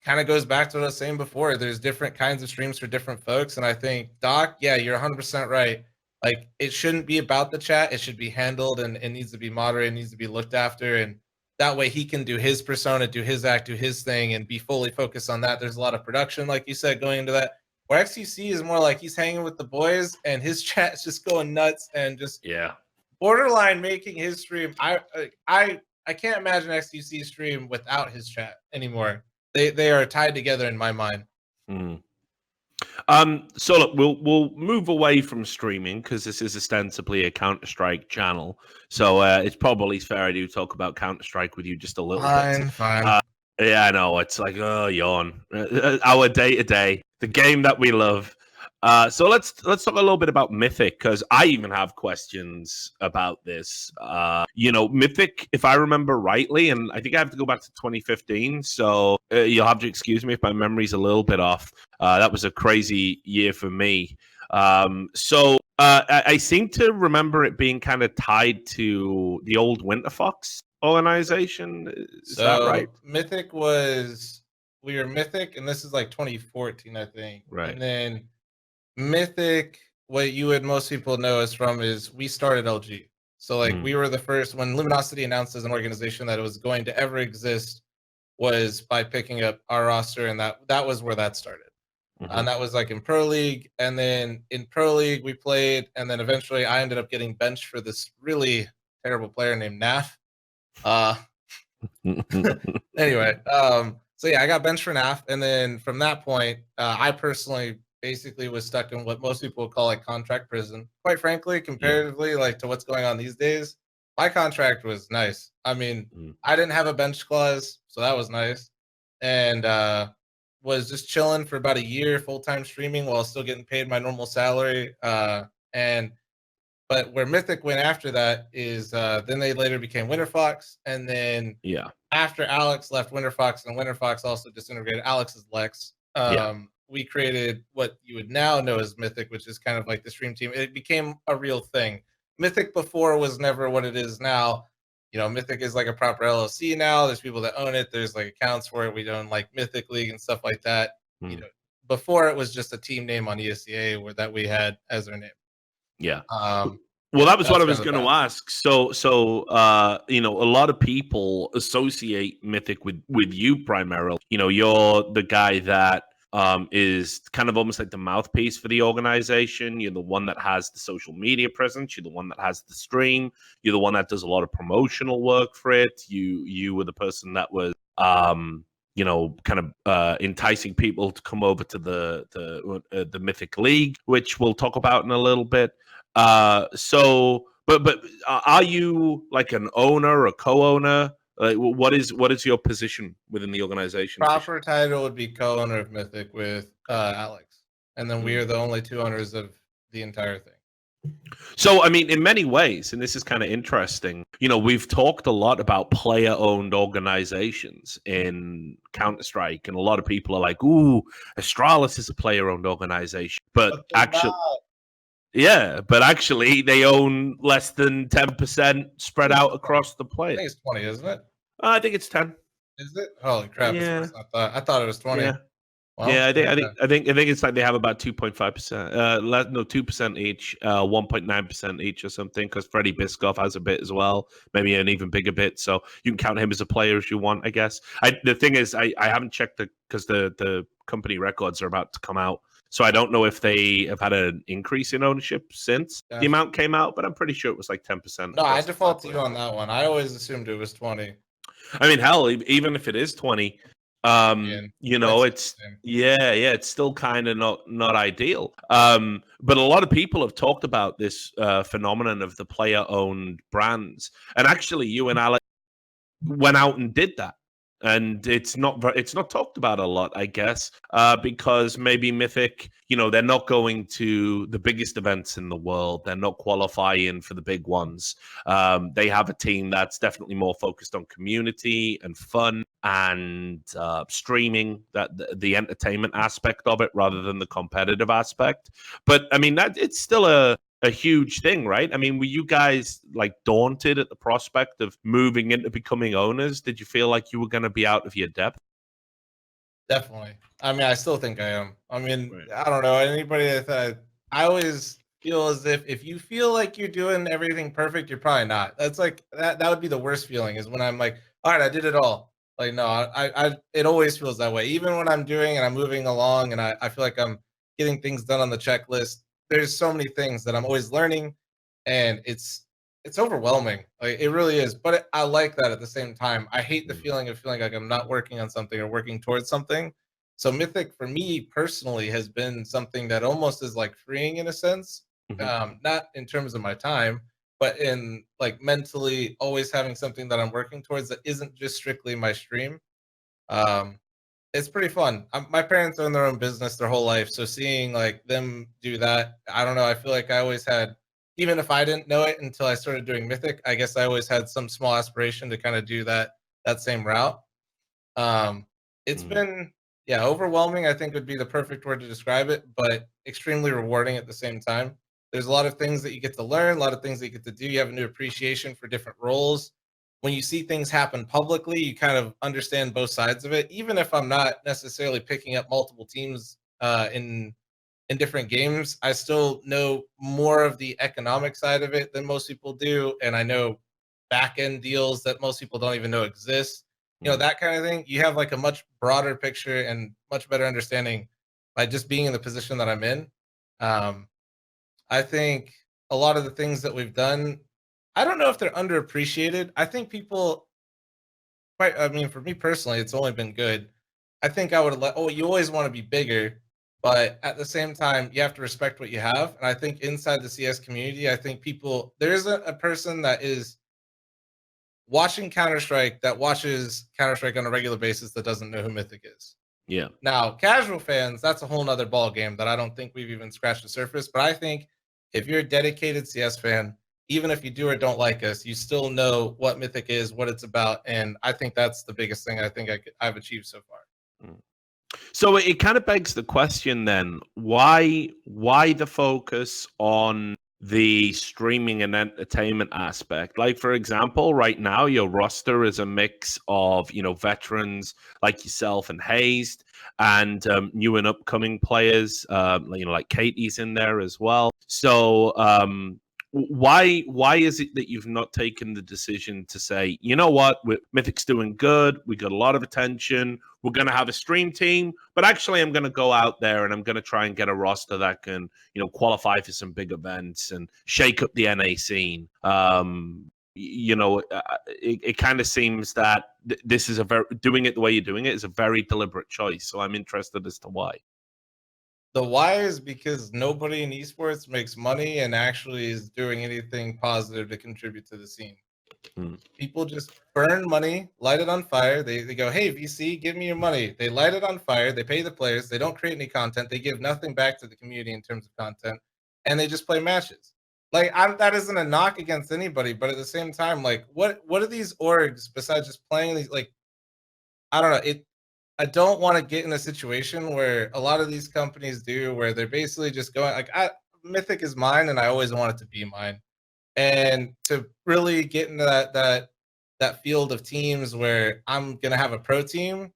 Speaker 2: kind of goes back to what I was saying before. There's different kinds of streams for different folks. And I think, Doc, yeah, you're 100% right. Like, it shouldn't be about the chat. It should be handled and it needs to be moderated, needs to be looked after. And that way he can do his persona, do his act, do his thing, and be fully focused on that. There's a lot of production, like you said, going into that. Where XQC is more like he's hanging with the boys and his chat is just going nuts and just borderline making his stream. I can't imagine XQC stream without his chat anymore. They are tied together in my mind.
Speaker 1: So look, we'll move away from streaming because this is ostensibly a Counter-Strike channel. So it's probably fair I do talk about Counter-Strike with you just a little bit.
Speaker 2: Fine.
Speaker 1: Yeah, I know. It's like, oh, yawn. Our day-to-day, the game that we love. So let's talk a little bit about Mythic, because I even have questions about this. Mythic, if I remember rightly, and I think I have to go back to 2015, so you'll have to excuse me if my memory's a little bit off. That was a crazy year for me. So I seem to remember it being kind of tied to the old Winter Fox organization. Is that right?
Speaker 2: Mythic we were Mythic, and this is like 2014, I think.
Speaker 1: Right.
Speaker 2: And then Mythic, what you would most people know us from is we started LG. So like we were the first, when Luminosity announced as an organization that it was going to ever exist, was by picking up our roster, and that was where that started. And that was like in Pro League, and then in Pro League we played, and then eventually I ended up getting benched for this really terrible player named Naf. Anyway, so yeah, I got benched for NAF, and then from that point, I personally basically was stuck in what most people would call like contract prison. Quite frankly, comparatively, like to what's going on these days, my contract was nice. I mean, I didn't have a bench clause, so that was nice, and was just chilling for about a year, full-time streaming while still getting paid my normal salary. But where Mythic went after that is then they later became Winter Fox, and then after Alex left Winter Fox and Winter Fox also disintegrated, Alex is Lex. We created what you would now know as Mythic, which is kind of like the stream team. It became a real thing. Mythic before was never what it is now. Mythic is like a proper LLC now. There's people that own it. There's like accounts for it. We own like Mythic League and stuff like that. Before it was just a team name on ESEA that we had as our name.
Speaker 1: Yeah. Well, that was what I was going to ask. So, a lot of people associate Mythic with you primarily. You're the guy that is kind of almost like the mouthpiece for the organization. You're the one that has the social media presence. You're the one that has the stream. You're the one that does a lot of promotional work for it. You were the person that was enticing people to come over to the Mythic League, which we'll talk about in a little bit. So But are you like an owner or co-owner? What is your position within the organization?
Speaker 2: Proper title would be co-owner of Mythic with Alex, and then we are the only two owners of the entire thing.
Speaker 1: So, I mean, in many ways, and this is kind of interesting, you know, we've talked a lot about player-owned organizations in Counter-Strike, and a lot of people are like, ooh, Astralis is a player-owned organization. But actually, yeah, but actually they own less than 10% spread out across the
Speaker 2: I
Speaker 1: players.
Speaker 2: think it's 20, isn't it?
Speaker 1: I think it's 10.
Speaker 2: Is it? Holy crap!
Speaker 1: Yeah.
Speaker 2: It's worse than I thought it was 20.
Speaker 1: Yeah.
Speaker 2: Well,
Speaker 1: Yeah, I think it's like they have about 2.5%, no 2% each, 1.9% each or something. Because Freddie Biscoff has a bit as well, maybe an even bigger bit. So you can count him as a player if you want, I guess. The thing is, I haven't checked because the company records are about to come out, so I don't know if they have had an increase in ownership since the amount came out. But I'm pretty sure it was like 10%.
Speaker 2: No, I default to you on that one. I always assumed it was 20.
Speaker 1: I mean, hell, even if it is 20. You know, it's it's still kind of not ideal. But a lot of people have talked about this phenomenon of the player-owned brands, and actually, you and Alex went out and did that, and it's not talked about a lot, I guess, because maybe Mythic, you know, they're not going to the biggest events in the world, they're not qualifying for the big ones. They have a team that's definitely more focused on community and fun and streaming, that the entertainment aspect of it rather than the competitive aspect. But I mean, that it's still a huge thing, right? I mean, were you guys like daunted at the prospect of moving into becoming owners? Did you feel like you were going to be out of your depth?
Speaker 2: Definitely. I mean, I still think I am. I mean, I don't know. Anybody that I always feel as if you feel like you're doing everything perfect, you're probably not. That's like that would be the worst feeling, is when I'm like, all right, I did it all. Like, no, I it always feels that way. Even when I'm doing and I'm moving along and I feel like I'm getting things done on the checklist, there's so many things that I'm always learning, and it's overwhelming. Like, it really is. But I like that at the same time. I hate the feeling of feeling like I'm not working on something or working towards something. So Mythic for me personally has been something that almost is like freeing in a sense. Not in terms of my time, but in like mentally always having something that I'm working towards that isn't just strictly my stream. Um, it's pretty fun. My parents own their own business their whole life, so seeing like them do that, I don't know. I feel like I always had, even if I didn't know it until I started doing Mythic, I guess I always had some small aspiration to kind of do that same route. It's been, yeah, overwhelming, I think would be the perfect word to describe it, but extremely rewarding at the same time. There's a lot of things that you get to learn, a lot of things that you get to do. You have a new appreciation for different roles. When you see things happen publicly, you kind of understand both sides of it. Even if I'm not necessarily picking up multiple teams in different games, I still know more of the economic side of it than most people do, and I know back end deals that most people don't even know exist. You know, that kind of thing. You have like a much broader picture and much better understanding by just being in the position that I'm in. I think a lot of the things that we've done, I don't know if they're underappreciated. I think people, quite, I mean, for me personally, it's only been good. I think I would let, oh, you always want to be bigger, but at the same time, you have to respect what you have. And I think inside the CS community, I think people, there is a person that is watching Counter-Strike, that watches Counter-Strike on a regular basis, that doesn't know who Mythic is.
Speaker 1: Yeah.
Speaker 2: Now, casual fans, that's a whole nother ball game that I don't think we've even scratched the surface. But I think if you're a dedicated CS fan, even if you do or don't like us, you still know what Mythic is, what it's about, and I think that's the biggest thing I think I've achieved so far.
Speaker 1: So it kind of begs the question then: why the focus on the streaming and entertainment aspect? Like, for example, right now your roster is a mix of, you know, veterans like yourself and Hazed, and new and upcoming players. You know, like Katie's in there as well. So why is it that you've not taken the decision to say, you know what, Mythic's doing good, we got a lot of attention, we're going to have a stream team, but actually I'm going to go out there and I'm going to try and get a roster that can, you know, qualify for some big events and shake up the NA scene? You know, it kind of seems that this is doing it the way you're doing it is a very deliberate choice. So I'm interested as to why.
Speaker 2: The why is because nobody in esports makes money and actually is doing anything positive to contribute to the scene. People just burn money, light it on fire. They go, hey, VC, give me your money. They light it on fire. They pay the players. They don't create any content. They give nothing back to the community in terms of content. And they just play matches. Like, that isn't a knock against anybody. But at the same time, like, what are these orgs besides just playing these? Like, I don't know. I don't want to get in a situation where a lot of these companies do, where they're basically just going, like, Mythic is mine and I always want it to be mine. And to really get into that field of teams where I'm gonna have a pro team,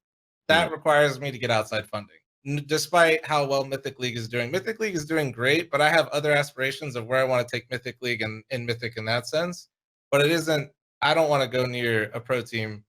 Speaker 2: that requires me to get outside funding. Despite how well Mythic League is doing, Mythic League is doing great, but I have other aspirations of where I want to take Mythic League and in Mythic in that sense. But it isn't. I don't want to go near a pro team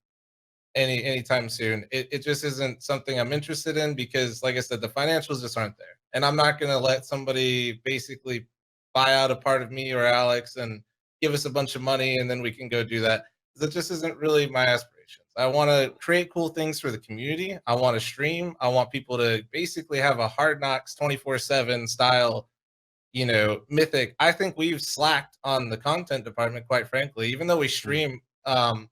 Speaker 2: anytime soon. It just isn't something I'm interested in because, like I said, the financials just aren't there, and I'm not gonna let somebody basically buy out a part of me or Alex and give us a bunch of money and then we can go do that. That just isn't really my aspirations. I want to create cool things for the community. I want to stream. I want people to basically have a Hard Knocks 24/7 style, Mythic. I think we've slacked on the content department, quite frankly. Even though we stream,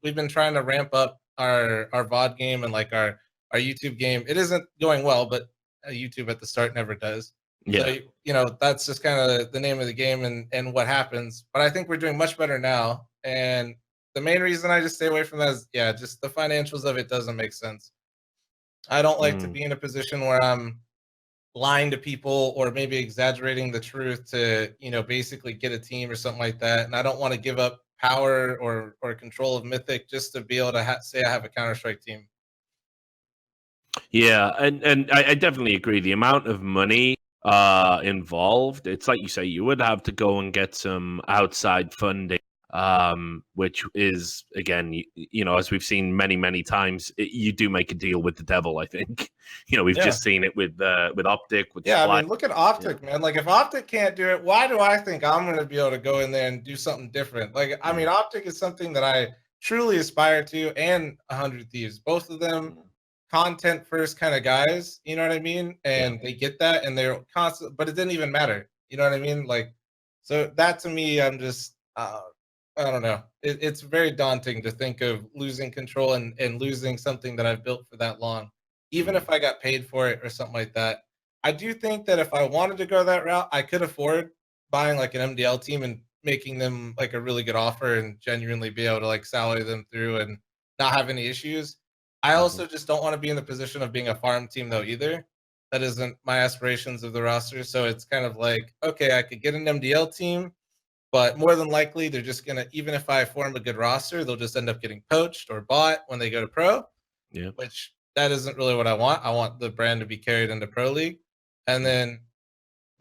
Speaker 2: we've been trying to ramp up our VOD game and like our YouTube game. It isn't going well, but YouTube at the start never does.
Speaker 1: Yeah.
Speaker 2: So, that's just kind of the name of the game and what happens. But I think we're doing much better now. And the main reason I just stay away from that is, just the financials of it doesn't make sense. I don't like to be in a position where I'm lying to people or maybe exaggerating the truth to, basically get a team or something like that. And I don't want to give up power or control of Mythic just to be able to say I have a Counter-Strike team.
Speaker 1: Yeah, and I definitely agree. The amount of money involved, it's like you say, you would have to go and get some outside funding, which is, again, as we've seen many times, you do make a deal with the devil, I think. We've just seen it with Optic, with
Speaker 2: I
Speaker 1: Splat.
Speaker 2: mean, look at Optic, man. Like, if Optic can't do it, why do I think I'm going to be able to go in there and do something different? Like, I mean, Optic is something that I truly aspire to, and 100 Thieves. Both of them content first kind of guys, you know what I mean? And they get that, and they're constant, but it didn't even matter. You know what I mean? Like, so that to me, I'm just, I don't know. It's very daunting to think of losing control and losing something that I've built for that long, even if I got paid for it or something like that. I do think that if I wanted to go that route, I could afford buying like an MDL team and making them like a really good offer and genuinely be able to like salary them through and not have any issues. I also just don't want to be in the position of being a farm team though either. That isn't my aspirations of the roster. So it's kind of like, okay, I could get an MDL team, but more than likely they're just gonna, even if I form a good roster, they'll just end up getting poached or bought when they go to pro.
Speaker 1: Yeah.
Speaker 2: Which that isn't really what I want. I want the brand to be carried into pro league. And then,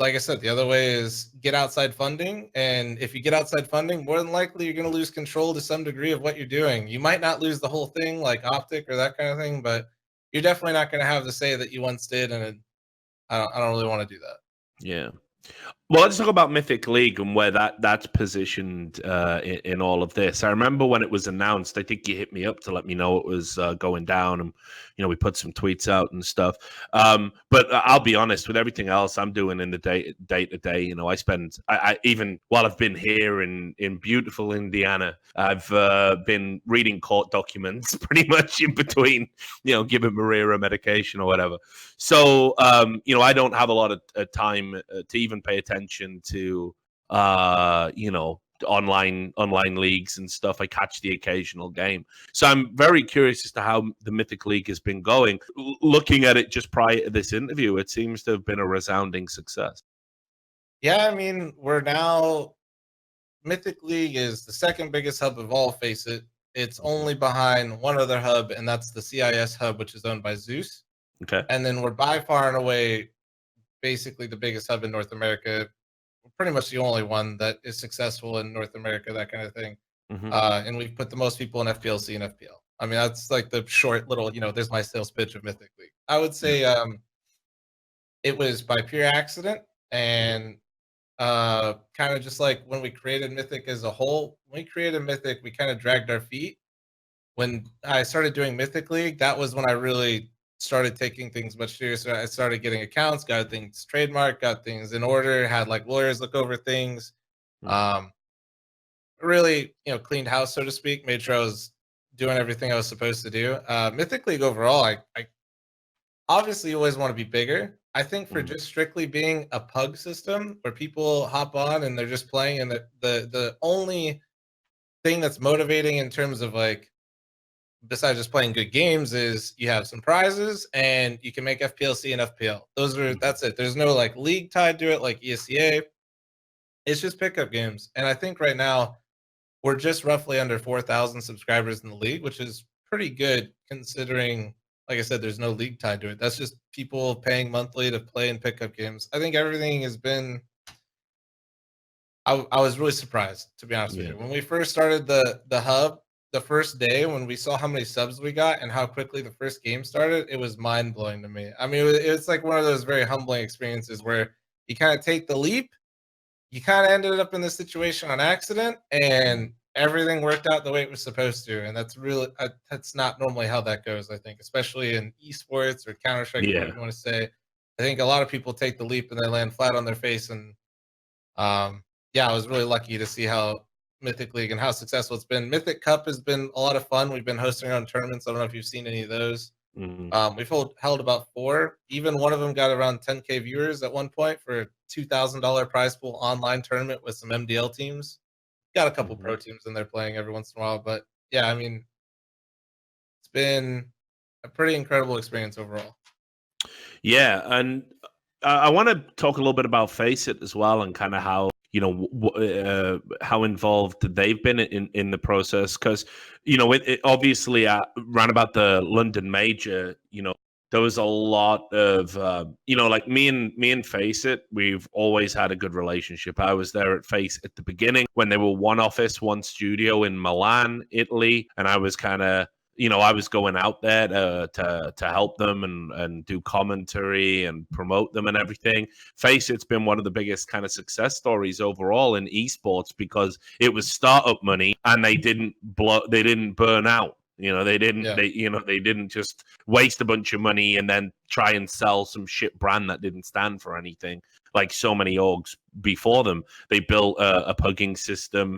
Speaker 2: like I said, the other way is get outside funding. And if you get outside funding, more than likely you're going to lose control to some degree of what you're doing. You might not lose the whole thing like Optic or that kind of thing, but you're definitely not going to have the say that you once did. And I don't really want to do that.
Speaker 1: Yeah. Well, let's talk about Mythic League and where that's positioned in all of this. I remember when it was announced, I think you hit me up to let me know it was going down, and we put some tweets out and stuff. But I'll be honest, with everything else I'm doing in the day to day, I spend I even while I've been here in beautiful Indiana, I've been reading court documents pretty much in between, giving Maria a medication or whatever. So I don't have a lot of time to even pay attention to online leagues and stuff. I catch the occasional game, so I'm very curious as to how the Mythic League has been going. Looking at it just prior to this interview, it seems to have been a resounding success.
Speaker 2: Yeah, I mean, we're now, Mythic League is the second biggest hub of all, Faceit. It's only behind one other hub, and that's the CIS hub, which is owned by Zeus.
Speaker 1: Okay.
Speaker 2: And then we're by far and away basically the biggest hub in North America. We're pretty much the only one that is successful in North America, that kind of thing. And we've put the most people in FPLC and FPL. I mean, that's like the short little, there's my sales pitch of Mythic League. I would say it was by pure accident, and kind of just like when we created Mythic as a whole. When we created Mythic, we kind of dragged our feet. When I started doing Mythic League, that was when I really started taking things much seriouser. I started getting accounts, got things trademarked, got things in order, had like lawyers look over things. Um, really, cleaned house, so to speak, made sure I was doing everything I was supposed to do. Mythic League overall, I obviously always want to be bigger. I think for just strictly being a pug system where people hop on and they're just playing, and the only thing that's motivating in terms of like, besides just playing good games, is you have some prizes and you can make FPLC and FPL. That's it. There's no like league tied to it like ESEA. It's just pickup games. And I think right now we're just roughly under 4,000 subscribers in the league, which is pretty good considering, like I said, there's no league tied to it. That's just people paying monthly to play in pickup games. I think everything has been. I was really surprised, to be honest with you. When we first started the hub, the first day when we saw how many subs we got and how quickly the first game started, it was mind blowing to me. I mean, it's like one of those very humbling experiences where you kind of take the leap. You kind of ended up in this situation on accident, and everything worked out the way it was supposed to. And that's really that's not normally how that goes. I think, especially in esports or Counter-Strike, whatever you want to say. I think a lot of people take the leap and they land flat on their face. And yeah, I was really lucky to see how Mythic League and how successful it's been. Mythic Cup has been a lot of fun. We've been hosting our own tournaments. I don't know if you've seen any of those. We've held about 4. Even one of them got around 10K viewers at one point for a $2,000 prize pool online tournament with some MDL teams. Got a couple pro teams in there playing every once in a while, but yeah, I mean, it's been a pretty incredible experience overall.
Speaker 1: Yeah, and I want to talk a little bit about Faceit as well, and kind of how how involved they've been in the process, because it obviously ran about the London Major. There was a lot of like me and Faceit, we've always had a good relationship. I was there at Faceit at the beginning when they were one office, one studio in Milan, Italy, and I was kind of I was going out there to help them and do commentary and promote them and everything. Faceit's been one of the biggest kind of success stories overall in esports, because it was startup money and they didn't burn out. They didn't just waste a bunch of money and then try and sell some shit brand that didn't stand for anything, like so many orgs before them. They built a pugging system.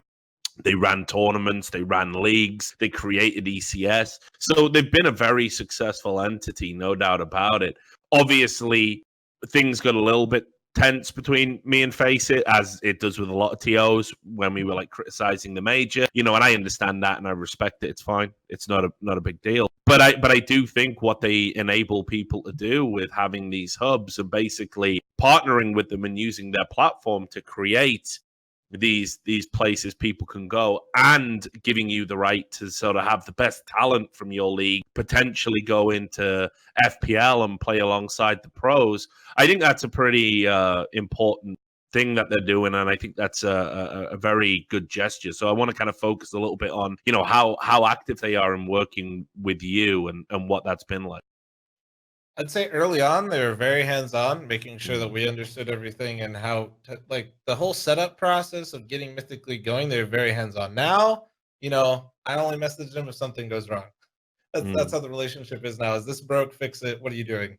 Speaker 1: They ran tournaments, they ran leagues, they created ECS. So they've been a very successful entity, no doubt about it. Obviously, things got a little bit tense between me and Faceit, as it does with a lot of TOs when we were like criticizing the major, and I understand that and I respect it. It's fine. It's not a big deal. But I do think what they enable people to do with having these hubs and basically partnering with them and using their platform to create these places people can go, and giving you the right to sort of have the best talent from your league potentially go into FPL and play alongside the pros. I think that's a pretty important thing that they're doing, and I think that's a very good gesture. So I want to kind of focus a little bit on how active they are in working with you and what that's been like.
Speaker 2: I'd say early on they were very hands-on, making sure that we understood everything and how like the whole setup process of getting Mythic League going. They were very hands-on. Now, I only message them if something goes wrong. That's how the relationship is now. Is this broke? Fix it. What are you doing?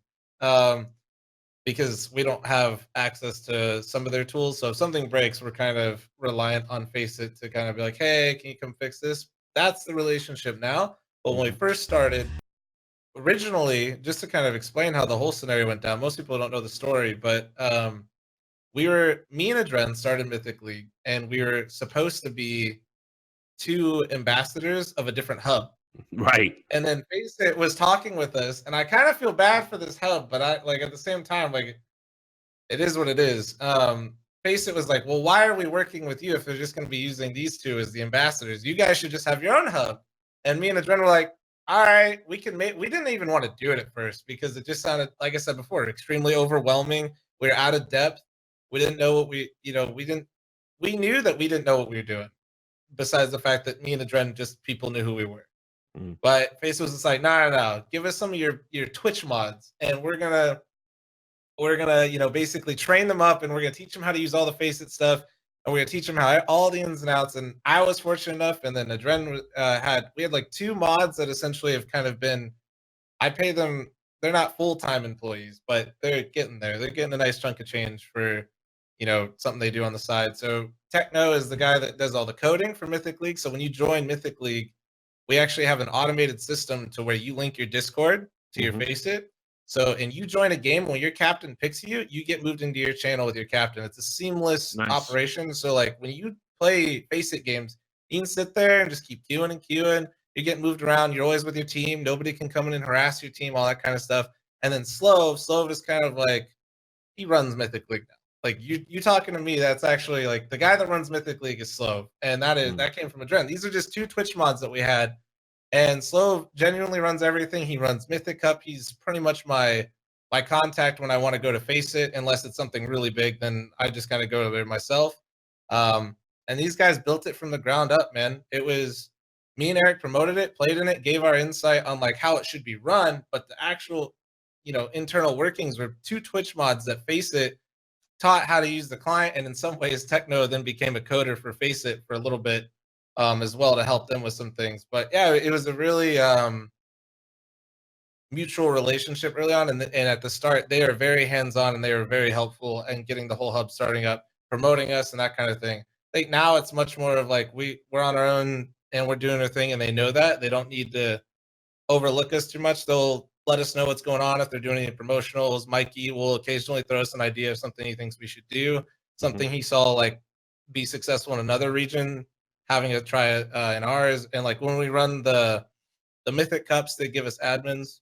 Speaker 2: Because we don't have access to some of their tools, so if something breaks, we're kind of reliant on Faceit to kind of be like, hey, can you come fix this? That's the relationship now. But when we first started, originally, just to kind of explain how the whole scenario went down, most people don't know the story, but me and Adren started Mythic League, and we were supposed to be 2 ambassadors of a different hub.
Speaker 1: Right.
Speaker 2: And then Faceit was talking with us, and I kind of feel bad for this hub, but I like at the same time, like, it is what it is. Faceit was like, well, why are we working with you if they're just going to be using these 2 as the ambassadors? You guys should just have your own hub. And me and Adren were like, all right, we didn't even want to do it at first because it just sounded, like I said before, extremely overwhelming. We were out of depth. We didn't know what we knew that we didn't know what we were doing, besides the fact that me and Adren, just people knew who we were. But Faceit was just like, no, give us some of your Twitch mods, and we're gonna basically train them up, and we're gonna teach them how to use all the Faceit stuff, and we're gonna teach them how all the ins and outs. And I was fortunate enough, and then Adren we had like 2 mods that essentially have kind of been, I pay them they're not full-time employees, but they're getting there. They're getting a nice chunk of change for, something they do on the side. So Techno is the guy that does all the coding for Mythic League. So when you join Mythic League, we actually have an automated system to where you link your Discord to your Faceit. So, and you join a game when your captain picks you, you get moved into your channel with your captain. It's a seamless operation. So, like when you play Faceit games, you can sit there and just keep queuing and queuing. You get moved around. You're always with your team. Nobody can come in and harass your team, all that kind of stuff. And then Slove is kind of like, he runs Mythic League now. Like you talking to me, that's actually like the guy that runs Mythic League is Slove, and that came from Adren. These are just 2 Twitch mods that we had, and Slove genuinely runs everything. He runs Mythic Cup. He's pretty much my contact when I want to go to Faceit, unless it's something really big. Then I just kind of go there myself. And these guys built it from the ground up, man. It was me and Eric promoted it, played in it, gave our insight on like how it should be run, but the actual internal workings were 2 Twitch mods that Faceit taught how to use the client, and in some ways Techno then became a coder for Faceit for a little bit as well to help them with some things. But yeah, it was a really mutual relationship early on, and at the start they are very hands-on and they were very helpful in getting the whole hub starting up, promoting us and that kind of thing. I think now it's much more of like we're on our own and we're doing our thing, and they know that they don't need to overlook us too much. They'll let us know what's going on if they're doing any promotionals. Mikey will occasionally throw us an idea of something he thinks we should do, something he saw like be successful in another region, having to try it in ours. And like when we run the Mythic Cups, they give us admins,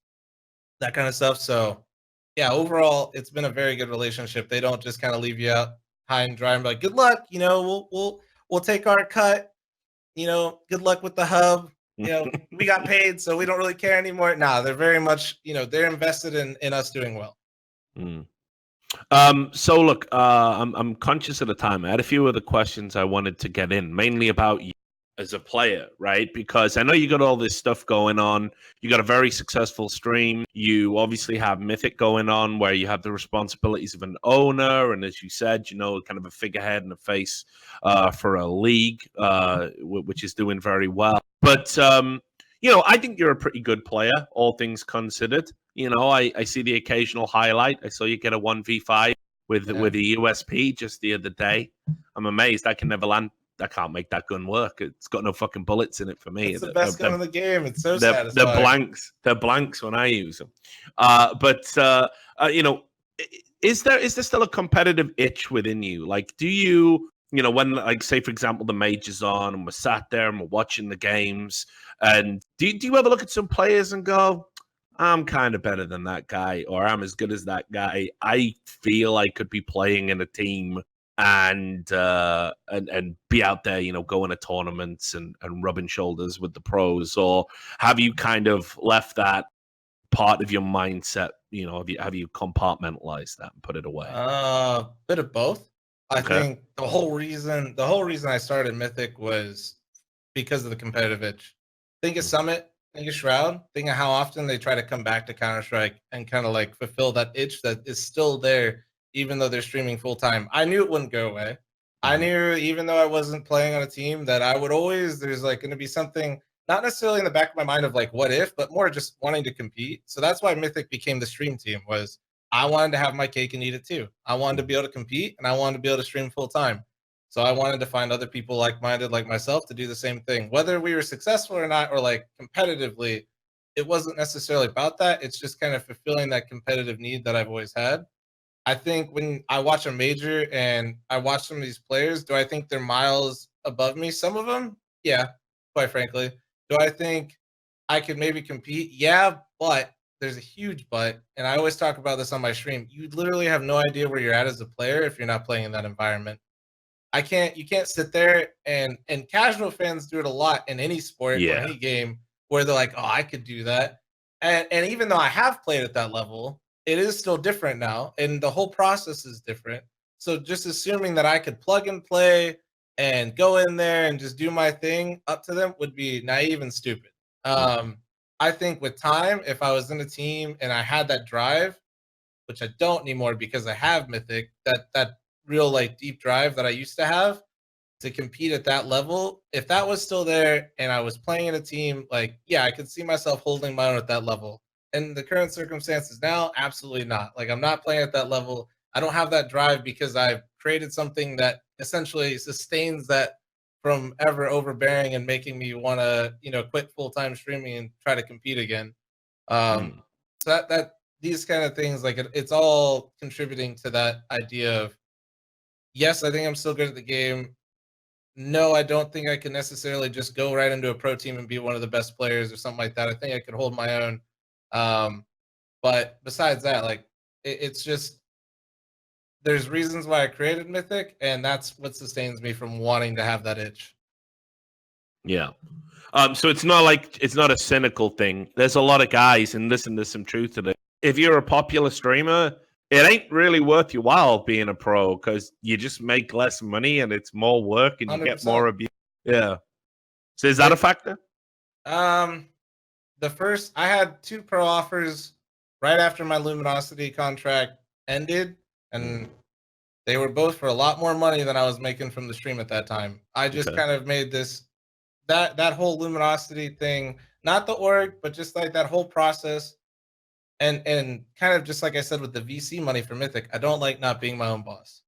Speaker 2: that kind of stuff. So yeah, overall, it's been a very good relationship. They don't just kind of leave you out high and dry and be like, "Good luck, we'll take our cut. Good luck with the hub. We got paid, so we don't really care anymore." Nah, they're very much, they're invested in us doing well.
Speaker 1: So look, I'm conscious of the time. I had a few other questions I wanted to get in, mainly about you as a player, right? Because I know you got all this stuff going on. You got a very successful stream. You obviously have Mythic going on, where you have the responsibilities of an owner, and as you said, kind of a figurehead and a face for a league, which is doing very well. But I think you're a pretty good player, all things considered. I see the occasional highlight. I saw you get a 1v5 with a USP just the other day. I'm amazed I can never land. I can't make that gun work. It's got no fucking bullets in it for me.
Speaker 2: It's the best gun in the game. It's so satisfying.
Speaker 1: They're blanks. They're blanks when I use them. Is there still a competitive itch within you? Like, do you, when, like, say, for example, the major's on and we're sat there and we're watching the games, and do you ever look at some players and go, I'm kind of better than that guy, or I'm as good as that guy. I feel I could be playing in a team and be out there, going to tournaments and rubbing shoulders with the pros? Or have you kind of left that part of your mindset? Have you compartmentalized that and put it away?
Speaker 2: Bit of both. I think the whole reason I started Mythic was because of the competitive itch. Think of Summit, think of Shroud, think of how often they try to come back to Counter-Strike and kind of like fulfill that itch that is still there, even though they're streaming full time. I knew it wouldn't go away. I knew, even though I wasn't playing on a team, that I would always, there's like going to be something, not necessarily in the back of my mind of like, what if, but more just wanting to compete. So that's why Mythic became the stream team. Was I wanted to have my cake and eat it too. I wanted to be able to compete, and I wanted to be able to stream full time. So I wanted to find other people like-minded like myself to do the same thing. Whether we were successful or not, or like competitively, it wasn't necessarily about that. It's just kind of fulfilling that competitive need that I've always had. I think when I watch a major and I watch some of these players, do I think they're miles above me? Some of them, yeah, quite frankly. Do I think I could maybe compete? Yeah, but there's a huge but, and I always talk about this on my stream. You literally have no idea where you're at as a player if you're not playing in that environment. You can't sit there, and casual fans do it a lot in any sport or any game, where they're like, oh, I could do that. And even though I have played at that level, it is still different now, and the whole process is different. So just assuming that I could plug and play and go in there and just do my thing up to them would be naive and stupid. I think with time, if I was in a team and I had that drive, which I don't anymore because I have Mythic, that real like deep drive that I used to have to compete at that level, if that was still there and I was playing in a team, like, yeah, I could see myself holding my own at that level. in the current circumstances now, absolutely not. Like, I'm not playing at that level. I don't have that drive because I've created something that essentially sustains that from ever overbearing and making me want to, quit full-time streaming and try to compete again. So that these kind of things, like it's all contributing to that idea of, yes, I think I'm still good at the game. No, I don't think I can necessarily just go right into a pro team and be one of the best players or something like that. I think I could hold my own. But besides that, like it's just there's reasons why I created Mythic, and that's what sustains me from wanting to have that itch.
Speaker 1: Yeah. So it's not a cynical thing. There's a lot of guys, and listen, there's some truth to it. If you're a popular streamer, it ain't really worth your while being a pro because you just make less money and it's more work and you
Speaker 2: 100%.
Speaker 1: get more abuse. Yeah. So is that a factor?
Speaker 2: The first I had 2 pro offers right after my Luminosity contract ended, and they were both for a lot more money than I was making from the stream at that time. I just kind of made this that whole Luminosity thing, not the org, but just like that whole process, and kind of just like I said with the VC money for Mythic, I don't like not being my own boss.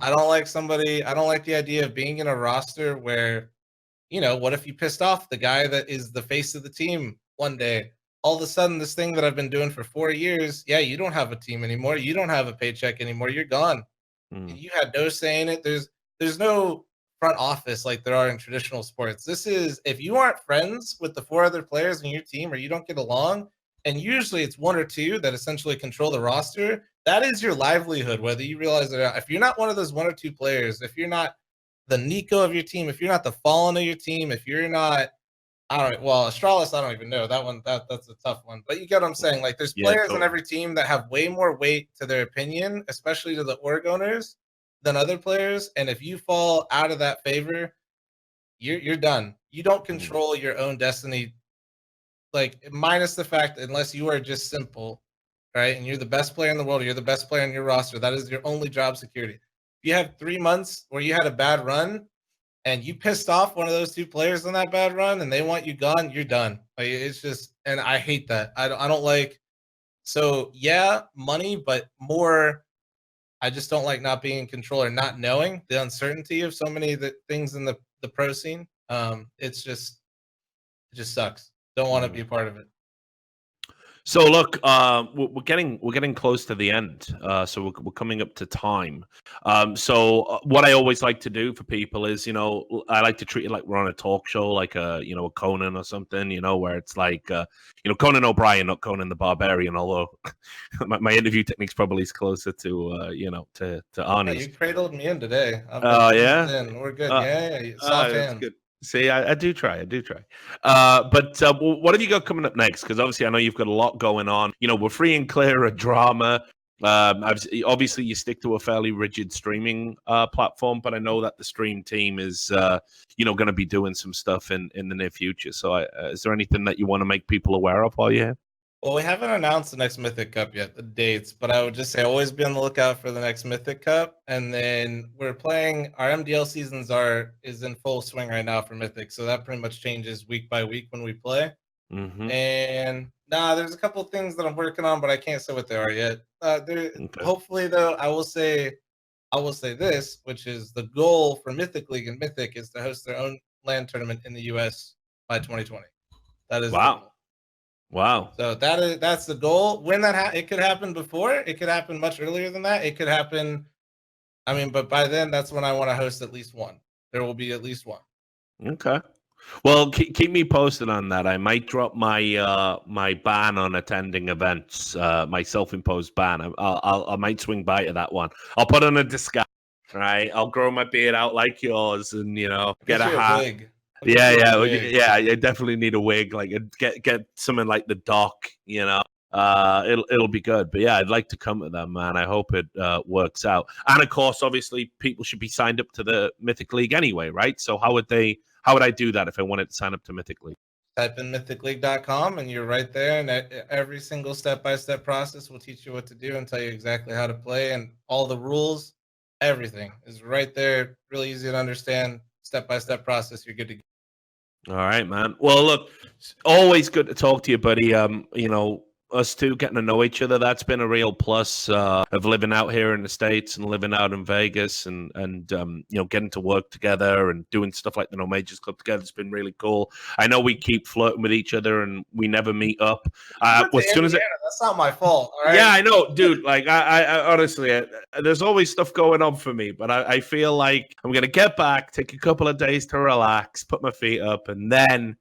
Speaker 2: I don't like the idea of being in a roster where, what if you pissed off the guy that is the face of the team one day? All of a sudden, this thing that I've been doing for 4 years, yeah, you don't have a team anymore. You don't have a paycheck anymore. You're gone. You had no say in it. There's no front office like there are in traditional sports. This is, if you aren't friends with the 4 other players in your team or you don't get along, and usually it's 1 or 2 that essentially control the roster, that is your livelihood, whether you realize it or not. If you're not one of those 1 or 2 players, if you're not the Nico of your team, if you're not the Fallen of your team, if you're not, Astralis, I don't even know. That one, that's a tough one. But you get what I'm saying. Like, there's players in every team that have way more weight to their opinion, especially to the org owners, than other players. And if you fall out of that favor, you're done. You don't control your own destiny. Like, minus the fact, unless you are just simple, right? And you're the best player in the world, or you're the best player in your roster. That is your only job security. If you have 3 months where you had a bad run, and you pissed off one of those 2 players on that bad run and they want you gone, you're done. Like, it's just, and I hate that. I don't like, so yeah, money, but more, I just don't like not being in control or not knowing the uncertainty of so many of the things in the pro scene. It just sucks. Don't want to be a part of it.
Speaker 1: So look, we're getting close to the end. So we're coming up to time. So what I always like to do for people is, I like to treat it like we're on a talk show, like a Conan or something, where it's like, Conan O'Brien, not Conan the Barbarian. Although my interview technique's probably is closer to to Arnie's.
Speaker 2: Yeah, you cradled me in today.
Speaker 1: Oh yeah,
Speaker 2: we're good. Yeah, soft hands.
Speaker 1: Good. See, I do try. But what have you got coming up next? Because obviously, I know you've got a lot going on. We're free and clear of drama. Obviously, you stick to a fairly rigid streaming platform, but I know that the stream team is, going to be doing some stuff in the near future. So, is there anything that you want to make people aware of while you're here?
Speaker 2: Well, we haven't announced the next Mythic Cup yet, the dates, but I would just say always be on the lookout for the next Mythic Cup. And then we're playing, our MDL seasons is in full swing right now for Mythic, so that pretty much changes week by week when we play. And there's a couple things that I'm working on, but I can't say what they are yet. Hopefully, though, I will say this, which is the goal for Mythic League and Mythic is to host their own LAN tournament in the US by 2020. That is the goal.
Speaker 1: Wow.
Speaker 2: So that's the goal. When it could happen before, it could happen much earlier than that. It could happen, but by then, that's when I want to host at least one. There will be at least one.
Speaker 1: Okay. Well, keep me posted on that. I might drop my my ban on attending events, my self-imposed ban. I might swing by to that one. I'll put on a disguise, right? I'll grow my beard out like yours, and get a hat.
Speaker 2: Wig.
Speaker 1: Yeah. You definitely need a wig. Like, get something like the Doc. It'll be good. But yeah, I'd like to come to them, man. I hope it works out. And of course, obviously, people should be signed up to the Mythic League anyway, right? So how would I do that if I wanted to sign up to Mythic League?
Speaker 2: Type in mythicleague.com and you're right there. And every single step-by-step process will teach you what to do and tell you exactly how to play, and all the rules, everything is right there. Really easy to understand. Step-by-step process. You're good to go.
Speaker 1: All right, man. Well, look, always good to talk to you, buddy. us two getting to know each other. That's been a real plus of living out here in the States and living out in Vegas and getting to work together and doing stuff like the No Majors Club together. It's been really cool. I know we keep flirting with each other and we never meet up.
Speaker 2: As soon as that's not my fault. All right?
Speaker 1: Yeah, I know, dude. Like, I honestly, there's always stuff going on for me, but I feel like I'm gonna get back, take a couple of days to relax, put my feet up, and then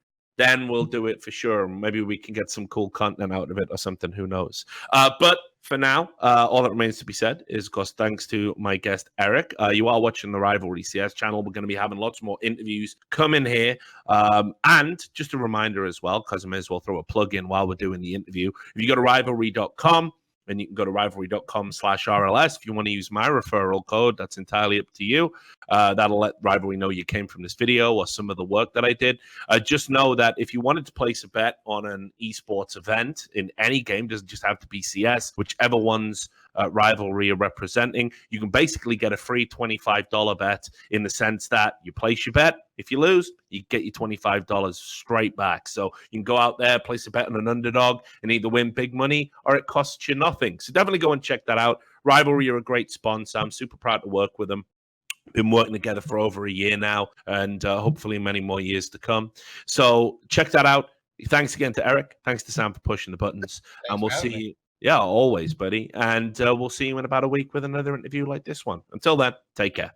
Speaker 1: we'll do it for sure. Maybe we can get some cool content out of it or something. Who knows? But for now, all that remains to be said is, of course, thanks to my guest, Eric. You are watching the Rivalry CS channel. We're going to be having lots more interviews coming here. And just a reminder as well, because I may as well throw a plug in while we're doing the interview. If you go to rivalry.com, and you can go to rivalry.com/RLS. If you want to use my referral code, that's entirely up to you. That'll let Rivalry know you came from this video or some of the work that I did. Just know that if you wanted to place a bet on an esports event in any game, doesn't just have to be CS, whichever one's Rivalry are representing, you can basically get a free $25 bet in the sense that you place your bet. If you lose, you get your $25 straight back. So you can go out there, place a bet on an underdog, and either win big money or it costs you nothing. So definitely go and check that out. Rivalry are a great sponsor. I'm super proud to work with them. Been working together for over a year now, and hopefully many more years to come. So check that out. Thanks again to Eric. Thanks to Sam for pushing the buttons. And we'll see you. Yeah, always, buddy. And we'll see you in about a week with another interview like this one. Until then, take care.